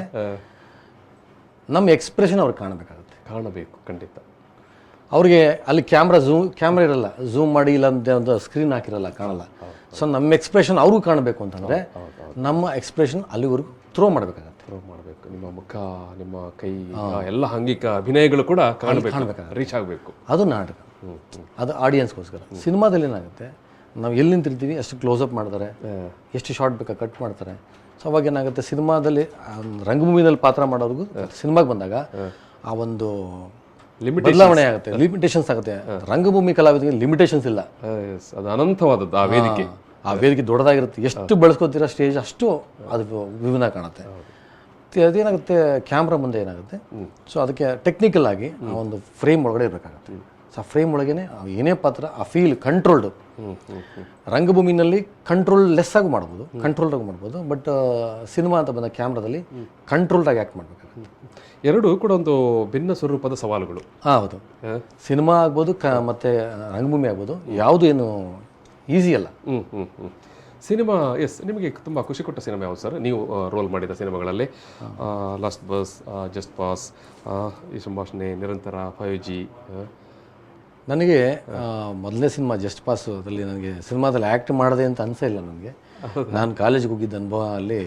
ನಮ್ಮ ಎಕ್ಸ್ಪ್ರೆಷನ್ ಅವ್ರಿಗೆ ಕಾಣಬೇಕು ಖಂಡಿತ. ಅವ್ರಿಗೆ ಅಲ್ಲಿ ಕ್ಯಾಮ್ರಾ ಇರಲ್ಲ, ಝೂಮ್ ಮಾಡಿ ಇಲ್ಲ ಒಂದು ಸ್ಕ್ರೀನ್ ಹಾಕಿರಲ್ಲ, ಕಾಣಲ್ಲ. ಸೊ ನಮ್ಮ ಎಕ್ಸ್ಪ್ರೆಷನ್ ಅವ್ರಿಗೂ ಕಾಣಬೇಕು ಅಂತಂದರೆ ನಮ್ಮ ಎಕ್ಸ್ಪ್ರೆಷನ್ ಅಲ್ಲಿವರೆಗೂ ಥ್ರೋ ಮಾಡಬೇಕಾಗತ್ತೆ. ನಿಮ್ಮ ಮುಖ, ನಿಮ್ಮ ಕೈ, ಎಲ್ಲ ಅಂಗಿಕ ಅಭಿನಯಗಳು ಕೂಡ ರೀಚ್ ಆಗಬೇಕು. ಅದು ನಾಟಕ, ಅದು ಆಡಿಯನ್ಸ್ಗೋಸ್ಕರ. ಸಿನಿಮಾದಲ್ಲಿ ಏನಾಗುತ್ತೆ, ನಾವು ಎಲ್ಲಿ ನಿಂತಿರ್ತೀವಿ ಅಷ್ಟು ಕ್ಲೋಸಪ್ ಮಾಡ್ತಾರೆ, ಎಷ್ಟು ಶಾರ್ಟ್ ಬೇಕಾ ಕಟ್ ಮಾಡ್ತಾರೆ. ಸೊ ಅವಾಗ ಏನಾಗುತ್ತೆ, ಸಿನಿಮಾದಲ್ಲಿ ರಂಗಭೂಮಿನಲ್ಲಿ ಪಾತ್ರ ಮಾಡೋರ್ಗು ಸಿನಿಮಾಗೆ ಬಂದಾಗ ಆ ಒಂದು ಬದಲಾವಣೆ ಆಗುತ್ತೆ, ಲಿಮಿಟೇಷನ್ಸ್ ಆಗುತ್ತೆ. ರಂಗಭೂಮಿ ಕಲಾವಿದರಿಗೆ ಲಿಮಿಟೇಷನ್ಸ್ ಇಲ್ಲ, ಅದು ಅನಂತವಾದದ್ದು. ಆ ವೇದಿಕೆ ದೊಡ್ಡದಾಗಿರುತ್ತೆ, ಎಷ್ಟು ಬಳಸ್ಕೊತೀರ ಸ್ಟೇಜ್ ಅಷ್ಟು ಅದು ವಿಭಿನ್ನ ಕಾಣುತ್ತೆ. ಅದೇನಾಗುತ್ತೆ, ಕ್ಯಾಮ್ರಾ ಮುಂದೆ ಏನಾಗುತ್ತೆ, ಸೊ ಅದಕ್ಕೆ ಟೆಕ್ನಿಕಲ್ ಆಗಿ ಆ ಒಂದು ಫ್ರೇಮ್ ಒಳಗಡೆ ಇರಬೇಕಾಗುತ್ತೆ. ಸೊ ಆ ಫ್ರೇಮ್ ಒಳಗೇನೆ ಏನೇ ಪಾತ್ರ ಆ ಫೀಲ್ ಕಂಟ್ರೋಲ್ಡು. ರಂಗಭೂಮಿನಲ್ಲಿ ಕಂಟ್ರೋಲ್ ಲೆಸ್ ಆಗಿ ಮಾಡ್ಬೋದು, ಕಂಟ್ರೋಲ್ಡಾಗಿ ಮಾಡ್ಬೋದು. ಬಟ್ ಸಿನಿಮಾ ಅಂತ ಬಂದ ಕ್ಯಾಮ್ರಾದಲ್ಲಿ ಕಂಟ್ರೋಲ್ಡಾಗಿ ಆ್ಯಕ್ಟ್ ಮಾಡಬೇಕಾಗುತ್ತೆ. ಎರಡೂ ಕೂಡ ಒಂದು ಭಿನ್ನ ಸ್ವರೂಪದ ಸವಾಲುಗಳು. ಹೌದು. ಸಿನಿಮಾ ಆಗ್ಬೋದು ಮತ್ತು ರಂಗಭೂಮಿ ಆಗ್ಬೋದು, ಯಾವುದು ಏನು ಈಸಿ ಅಲ್ಲ. ಸಿನಿಮಾ, ಎಸ್, ನಿಮಗೆ ತುಂಬ ಖುಷಿ ಕೊಟ್ಟ ಸಿನಿಮಾ ಯಾವುದು ಸರ್? ನೀವು ರೋಲ್ ಮಾಡಿದ ಸಿನಿಮಾಗಳಲ್ಲಿ ಲಾಸ್ಟ್ ಬಸ್, ಜಸ್ಟ್ ಪಾಸ್, ಈ ಸಂಭಾಷಣೆ, ನಿರಂತರ, 5G, ನನಗೆ ಮೊದಲನೇ ಸಿನಿಮಾ ಜಸ್ಟ್ ಪಾಸು ಅದರಲ್ಲಿ ನನಗೆ ಸಿನಿಮಾದಲ್ಲಿ ಆ್ಯಕ್ಟ್ ಮಾಡಿದೆ ಅಂತ ಅನಿಸೇ ಇಲ್ಲ ನನಗೆ. ನಾನು ಕಾಲೇಜಿಗೆ ಹೋಗಿದ್ದ ಅನುಭವ ಅಲ್ಲಿ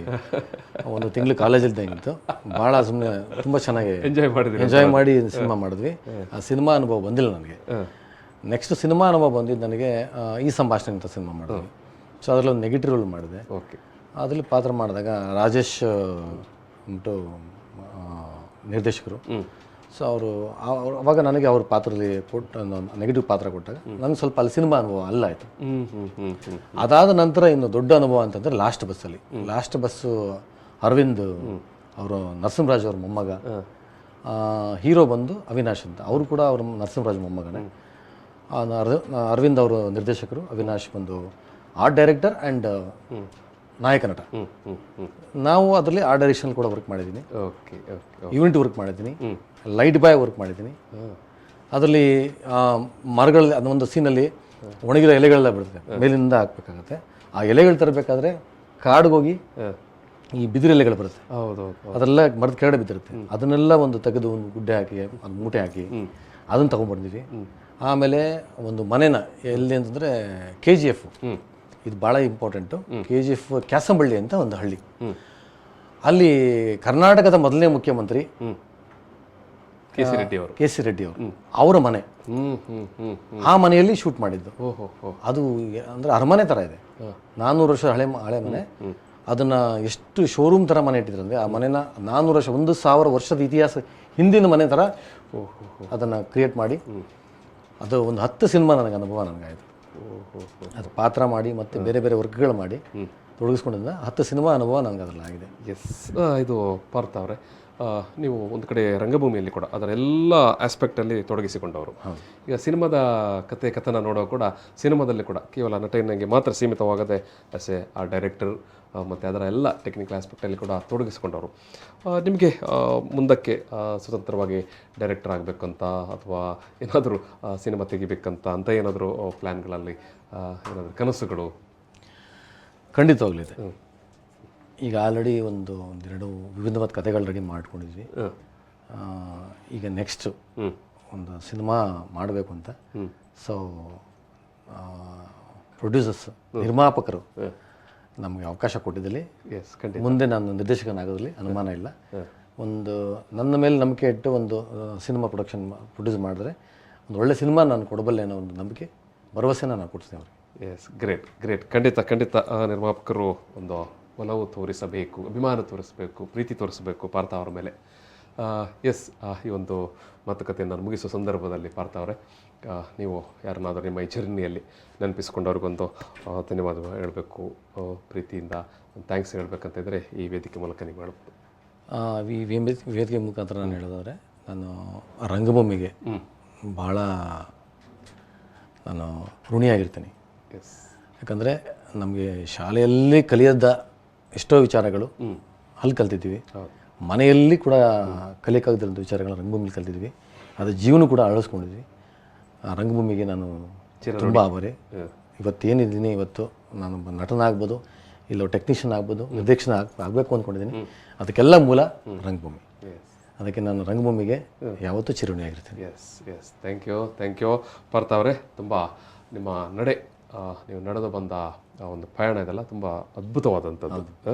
ಒಂದು ತಿಂಗಳು ಕಾಲೇಜಲ್ಲಿದ್ದಾಗಿತ್ತು. ಭಾಳ ಸುಮ್ಮನೆ ತುಂಬ ಚೆನ್ನಾಗಿ ಎಂಜಾಯ್ ಮಾಡಿ ಸಿನಿಮಾ ಮಾಡಿದ್ವಿ. ಆ ಸಿನಿಮಾ ಅನುಭವ ಬಂದಿಲ್ಲ ನನಗೆ. ನೆಕ್ಸ್ಟ್ ಸಿನಿಮಾ ಅನುಭವ ಬಂದಿದ್ದು ನನಗೆ ಈ ಸಂಭಾಷಣೆ ಅಂತ ಸಿನಿಮಾ ಮಾಡಿದ್ವಿ. ಸೊ ಅದರಲ್ಲಿ ಒಂದು ನೆಗೆಟಿವ್ ರೋಲ್ ಮಾಡಿದೆ. ಅದರಲ್ಲಿ ಪಾತ್ರ ಮಾಡಿದಾಗ ರಾಜೇಶ್ ಉಂಟು ನಿರ್ದೇಶಕರು. ಸೊ ಅವರು ಅವಾಗ ನನಗೆ ಅವ್ರ ಪಾತ್ರದಲ್ಲಿ ಕೊಟ್ಟು ನೆಗೆಟಿವ್ ಪಾತ್ರ ಕೊಟ್ಟಾಗ ನನಗೆ ಸ್ವಲ್ಪ ಅಲ್ಲಿ ಸಿನಿಮಾ ಅನುಭವ ಅಲ್ಲಾಯಿತು. ಅದಾದ ನಂತರ ಇನ್ನು ದೊಡ್ಡ ಅನುಭವ ಅಂತಂದರೆ ಲಾಸ್ಟ್ ಬಸ್ಸಲ್ಲಿ. ಲಾಸ್ಟ್ ಬಸ್ಸು ಅರವಿಂದ್ ಅವರು ನರಸಿಂಹರಾಜ್ ಅವ್ರ ಮೊಮ್ಮಗ, ಹೀರೋ ಬಂದು ಅವಿನಾಶ್ ಅಂತ. ಅವರು ಕೂಡ ಅವ್ರ ನರಸಿಂಹರಾಜ್ ಮೊಮ್ಮಗನೇ. ಅರವಿಂದ್ ಅವರು ನಿರ್ದೇಶಕರು, ಅವಿನಾಶ್ ಬಂದು ಆರ್ಟ್ ಡೈರೆಕ್ಟರ್ ಆ್ಯಂಡ್ ನಾಯಕ ನಟ. ನಾವು ಅದರಲ್ಲಿ ಆರ್ಟ್ ಡೈರೆಕ್ಷನ್ ಕೂಡ ವರ್ಕ್ ಮಾಡಿದ್ದೀನಿ, ಯೂನಿಟ್ ವರ್ಕ್ ಮಾಡಿದ್ದೀನಿ, ಲೈಟ್ ಬಾಯ್ ವರ್ಕ್ ಮಾಡಿದ್ದೀನಿ. ಅದರಲ್ಲಿ ಮರಗಳಲ್ಲಿ ಅದೊಂದು ಸೀನಲ್ಲಿ ಒಣಗಿರೋ ಎಲೆಗಳೆಲ್ಲ ಬಿಡುತ್ತೆ, ಮೇಲಿಂದ ಹಾಕ್ಬೇಕಾಗತ್ತೆ. ಆ ಎಲೆಗಳು ತರಬೇಕಾದ್ರೆ ಕಾಡಿಗೆ ಹೋಗಿ ಈ ಬಿದಿರು ಎಲೆಗಳು ಬರುತ್ತೆ, ಅದೆಲ್ಲ ಮರದ ಕೆಳಗಡೆ ಬಿದ್ದಿರುತ್ತೆ. ಅದನ್ನೆಲ್ಲ ಒಂದು ತೆಗೆದು ಒಂದು ಗುಡ್ಡೆ ಹಾಕಿ ಅದು ಮೂಟೆ ಹಾಕಿ ಅದನ್ನು ತೊಗೊಂಡ್ಬಂದಿದ್ವಿ. ಆಮೇಲೆ ಒಂದು ಮನೆನ ಎಲ್ಲಿ ಅಂತಂದರೆ KGF, ಇದು ಭಾಳ ಇಂಪಾರ್ಟೆಂಟು. KGF ಕ್ಯಾಸಂಬಳ್ಳಿ ಅಂತ ಒಂದು ಹಳ್ಳಿ. ಅಲ್ಲಿ ಕರ್ನಾಟಕದ ಮೊದಲನೇ ಮುಖ್ಯಮಂತ್ರಿ ಕೆ ಸಿ ರೆಡ್ಡಿ ಅವರು ಅವರ ಮನೆ. ಆ ಮನೆಯಲ್ಲಿ ಶೂಟ್ ಮಾಡಿದ್ದು. ಅದು ಅಂದರೆ ಅರಮನೆ ಥರ ಇದೆ, 400 ವರ್ಷ ಹಳೆ ಮನೆ. ಅದನ್ನು ಎಷ್ಟು ಶೋರೂಮ್ ಥರ ಮನೆ ಇಟ್ಟಿದ್ರು ಅಂದರೆ ಆ ಮನೆನ 400 ವರ್ಷ 1000 ವರ್ಷದ ಇತಿಹಾಸ ಹಿಂದಿನ ಮನೆ ಥರ ಅದನ್ನು ಕ್ರಿಯೇಟ್ ಮಾಡಿ ಅದು ಒಂದು 10 ಸಿನಿಮಾ ನನಗೆ ಅನುಭವ ನನಗಾಯಿತು. ಅದು ಪಾತ್ರ ಮಾಡಿ ಮತ್ತು ಬೇರೆ ಬೇರೆ ವರ್ಕ್ಗಳು ಮಾಡಿ ತೊಡಗಿಸ್ಕೊಂಡಿದ್ದ 10 ಸಿನಿಮಾ ಅನುಭವ ನನಗೆ ಅದರಲ್ಲಿ ಆಗಿದೆ. ಎಸ್, ಇದು ಪಾರ್ಥ ಅವರೇ, ನೀವು ಒಂದು ಕಡೆ ರಂಗಭೂಮಿಯಲ್ಲಿ ಕೂಡ ಅದರ ಎಲ್ಲ ಆಸ್ಪೆಕ್ಟಲ್ಲಿ ತೊಡಗಿಸಿಕೊಂಡವರು. ಈಗ ಸಿನಿಮಾದ ಕಥನ ನೋಡೋ ಕೂಡ ಸಿನಿಮಾದಲ್ಲಿ ಕೂಡ ಕೇವಲ ನಟನೆಗೆ ಮಾತ್ರ ಸೀಮಿತವಾಗದೆ ಆಸ್ ಎ ಡೈರೆಕ್ಟರ್ ಮತ್ತು ಅದರ ಎಲ್ಲ ಟೆಕ್ನಿಕಲ್ ಆಸ್ಪೆಕ್ಟಲ್ಲಿ ಕೂಡ ತೊಡಗಿಸಿಕೊಂಡವರು. ನಿಮಗೆ ಮುಂದಕ್ಕೆ ಸ್ವತಂತ್ರವಾಗಿ ಡೈರೆಕ್ಟರ್ ಆಗಬೇಕಂತ ಅಥವಾ ಏನಾದರೂ ಸಿನಿಮಾ ತೆಗಿಬೇಕಂತ ಅಂತ ಏನಾದರೂ ಪ್ಲ್ಯಾನ್ಗಳಲ್ಲಿ ಏನಾದರೂ ಕನಸುಗಳು? ಖಂಡಿತವಾಗ್ಲಿದೆ. ಈಗ ಆಲ್ರೆಡಿ ಒಂದೆರಡು ವಿಭಿನ್ನವಾದ ಕಥೆಗಳು ರೆಡಿ ಮಾಡ್ಕೊಂಡಿದ್ವಿ. ಈಗ ನೆಕ್ಸ್ಟು ಒಂದು ಸಿನಿಮಾ ಮಾಡಬೇಕು ಅಂತ. ಸೊ ಪ್ರೊಡ್ಯೂಸರ್ಸ್, ನಿರ್ಮಾಪಕರು ನಮಗೆ ಅವಕಾಶ ಕೊಟ್ಟಿದ್ದಲ್ಲಿ ಮುಂದೆ ನಾನು ನಿರ್ದೇಶಕನಾಗೋದ್ರಲ್ಲಿ ಅನುಮಾನ ಇಲ್ಲ. ಒಂದು ನನ್ನ ಮೇಲೆ ನಂಬಿಕೆ ಇಟ್ಟು ಒಂದು ಸಿನಿಮಾ ಪ್ರೊಡ್ಯೂಸ್ ಮಾಡಿದ್ರೆ ಒಂದು ಒಳ್ಳೆ ಸಿನಿಮಾ ನಾನು ಕೊಡಬಲ್ಲೆ ಅನ್ನೋ ಒಂದು ನಂಬಿಕೆ, ಭರವಸೆನ ನಾನು ಕೊಡ್ತೀನಿ ಅವ್ರಿಗೆ. Yes, great. ಖಂಡಿತ ನಿರ್ಮಾಪಕರು ಒಂದು ಒಲವು ತೋರಿಸಬೇಕು, ಅಭಿಮಾನ ತೋರಿಸಬೇಕು, ಪ್ರೀತಿ ತೋರಿಸಬೇಕು ಪಾರ್ಥ ಅವರ ಮೇಲೆ. ಎಸ್, ಈ ಒಂದು ಮಾತುಕತೆಯನ್ನು ಮುಗಿಸುವ ಸಂದರ್ಭದಲ್ಲಿ ಪಾರ್ಥ ಅವರೇ, ನೀವು ಯಾರನ್ನಾದರೂ ನಿಮ್ಮ ಈ ಜರ್ನಿಯಲ್ಲಿ ನೆನಪಿಸ್ಕೊಂಡವ್ರಿಗೊಂದು ಧನ್ಯವಾದ ಹೇಳಬೇಕು, ಪ್ರೀತಿಯಿಂದ ಥ್ಯಾಂಕ್ಸ್ ಹೇಳಬೇಕಂತ ಇದ್ದರೆ ಈ ವೇದಿಕೆ ಮೂಲಕ ನೀವು ಹೇಳ್ಬೋದು. ವೇದಿಕೆ ಮುಖಾಂತರ ನಾನು ಹೇಳೋದಾದರೆ, ನಾನು ರಂಗಭೂಮಿಗೆ ಭಾಳ ನಾನು ಋಣಿಯಾಗಿರ್ತೀನಿ. ಎಸ್, ಯಾಕಂದರೆ ನಮಗೆ ಶಾಲೆಯಲ್ಲಿ ಕಲಿಯದ ಎಷ್ಟೋ ವಿಚಾರಗಳು ಅಲ್ಲಿ ಕಲ್ತಿದ್ದೀವಿ, ಮನೆಯಲ್ಲಿ ಕೂಡ ಕಲಿಯಕ್ಕಾಗದಿರೋಂಥ ವಿಚಾರಗಳು ರಂಗಭೂಮಿಲಿ ಕಲ್ತಿದ್ವಿ. ಅದು ಜೀವನ ಕೂಡ ಅಳವಡಿಸ್ಕೊಂಡಿದ್ವಿ. ಆ ರಂಗಭೂಮಿಗೆ ನಾನು ತುಂಬ ಆಭಾರಿ. ಇವತ್ತೇನಿದ್ದೀನಿ, ಇವತ್ತು ನಾನು ನಟನಾಗ್ಬೋದು, ಇಲ್ಲ ಟೆಕ್ನಿಷಿಯನ್ ಆಗ್ಬೋದು, ನಿರ್ದೇಶನ ಆಗಬೇಕು ಅಂದ್ಕೊಂಡಿದ್ದೀನಿ. ಅದಕ್ಕೆಲ್ಲ ಮೂಲ ರಂಗಭೂಮಿ. ಅದಕ್ಕೆ ನಾನು ರಂಗಭೂಮಿಗೆ ಯಾವತ್ತೂ ಚಿರುಣಿಯಾಗಿರ್ತೀನಿ. ಎಸ್, ಥ್ಯಾಂಕ್ ಯು ಪಾರ್ಥ ಅವರೇ. ತುಂಬ ನಿಮ್ಮ ನಡೆ, ನೀವು ನಡೆದು ಬಂದ ಒಂದು ಪಯಣ ಇದೆಲ್ಲ ತುಂಬ ಅದ್ಭುತವಾದಂಥದ್ದು.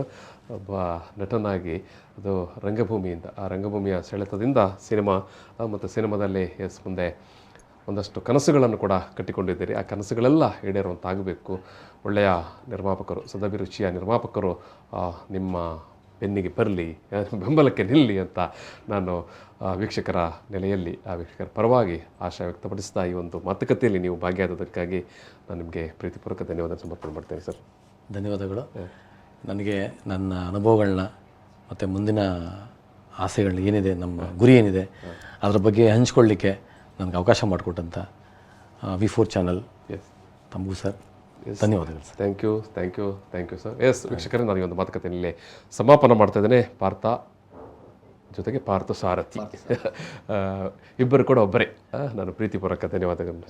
ಒಬ್ಬ ನಟನಾಗಿ ಅದು ಆ ರಂಗಭೂಮಿಯ ಸೆಳೆತದಿಂದ ಸಿನಿಮಾ ಮತ್ತು ಸಿನಿಮಾದಲ್ಲಿ ಮುಂದೆ ಒಂದಷ್ಟು ಕನಸುಗಳನ್ನು ಕೂಡ ಕಟ್ಟಿಕೊಂಡಿದ್ದೀರಿ. ಆ ಕನಸುಗಳೆಲ್ಲ ಈಡೇರುವಂತಾಗಬೇಕು. ಒಳ್ಳೆಯ ನಿರ್ಮಾಪಕರು, ಸದಭಿರುಚಿಯ ನಿರ್ಮಾಪಕರು ನಿಮ್ಮ ಬೆನ್ನಿಗೆ ಬರಲಿ, ಬೆಂಬಲಕ್ಕೆ ನಿಲ್ಲಿ ಅಂತ ನಾನು ವೀಕ್ಷಕರ ನೆಲೆಯಲ್ಲಿ, ವೀಕ್ಷಕರ ಪರವಾಗಿ ಆಶಯ ವ್ಯಕ್ತಪಡಿಸ್ತಾ ಈ ಒಂದು ಮಾತುಕತೆಯಲ್ಲಿ ನೀವು ಭಾಗಿಯಾದದಕ್ಕಾಗಿ ನಾನು ನಿಮಗೆ ಪ್ರೀತಿಪೂರ್ವಕ ಧನ್ಯವಾದ ಸಮರ್ಪಣೆ ಮಾಡ್ತೇನೆ ಸರ್. ಧನ್ಯವಾದಗಳು. ನನಗೆ ನನ್ನ ಅನುಭವಗಳನ್ನ ಮತ್ತು ಮುಂದಿನ ಆಸೆಗಳು ಏನಿದೆ, ನಮ್ಮ ಗುರಿ ಏನಿದೆ, ಅದರ ಬಗ್ಗೆ ಹಂಚ್ಕೊಳ್ಳಿಕ್ಕೆ ನನಗೆ ಅವಕಾಶ ಮಾಡಿಕೊಟ್ಟಂಥ V4 ಚಾನಲ್ ತಮಗೂ ಸರ್ ಧನ್ಯವಾದಗಳು sir. Thank you sir. Yes ವೀಕ್ಷಕರೇ, ನಾನು ಈ ಒಂದು ಮಾತುಕತೆಯಲ್ಲಿ ಸಮಾಪನ ಮಾಡ್ತಾ ಇದ್ದೇನೆ. ಪಾರ್ಥ ಜೊತೆಗೆ ಪಾರ್ಥ ಸಾರಥಿ ಇಬ್ಬರು ಕೂಡ ಒಬ್ಬರೇ. ನಾನು ಪ್ರೀತಿಪೂರ್ವಕ ಧನ್ಯವಾದಗಳನ್ನು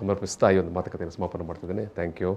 ಸಮರ್ಪಿಸ್ತಾ ಈ ಒಂದು ಮಾತುಕತೆಯನ್ನು ಸಮಾಪನ ಮಾಡ್ತಿದ್ದೇನೆ. Thank you.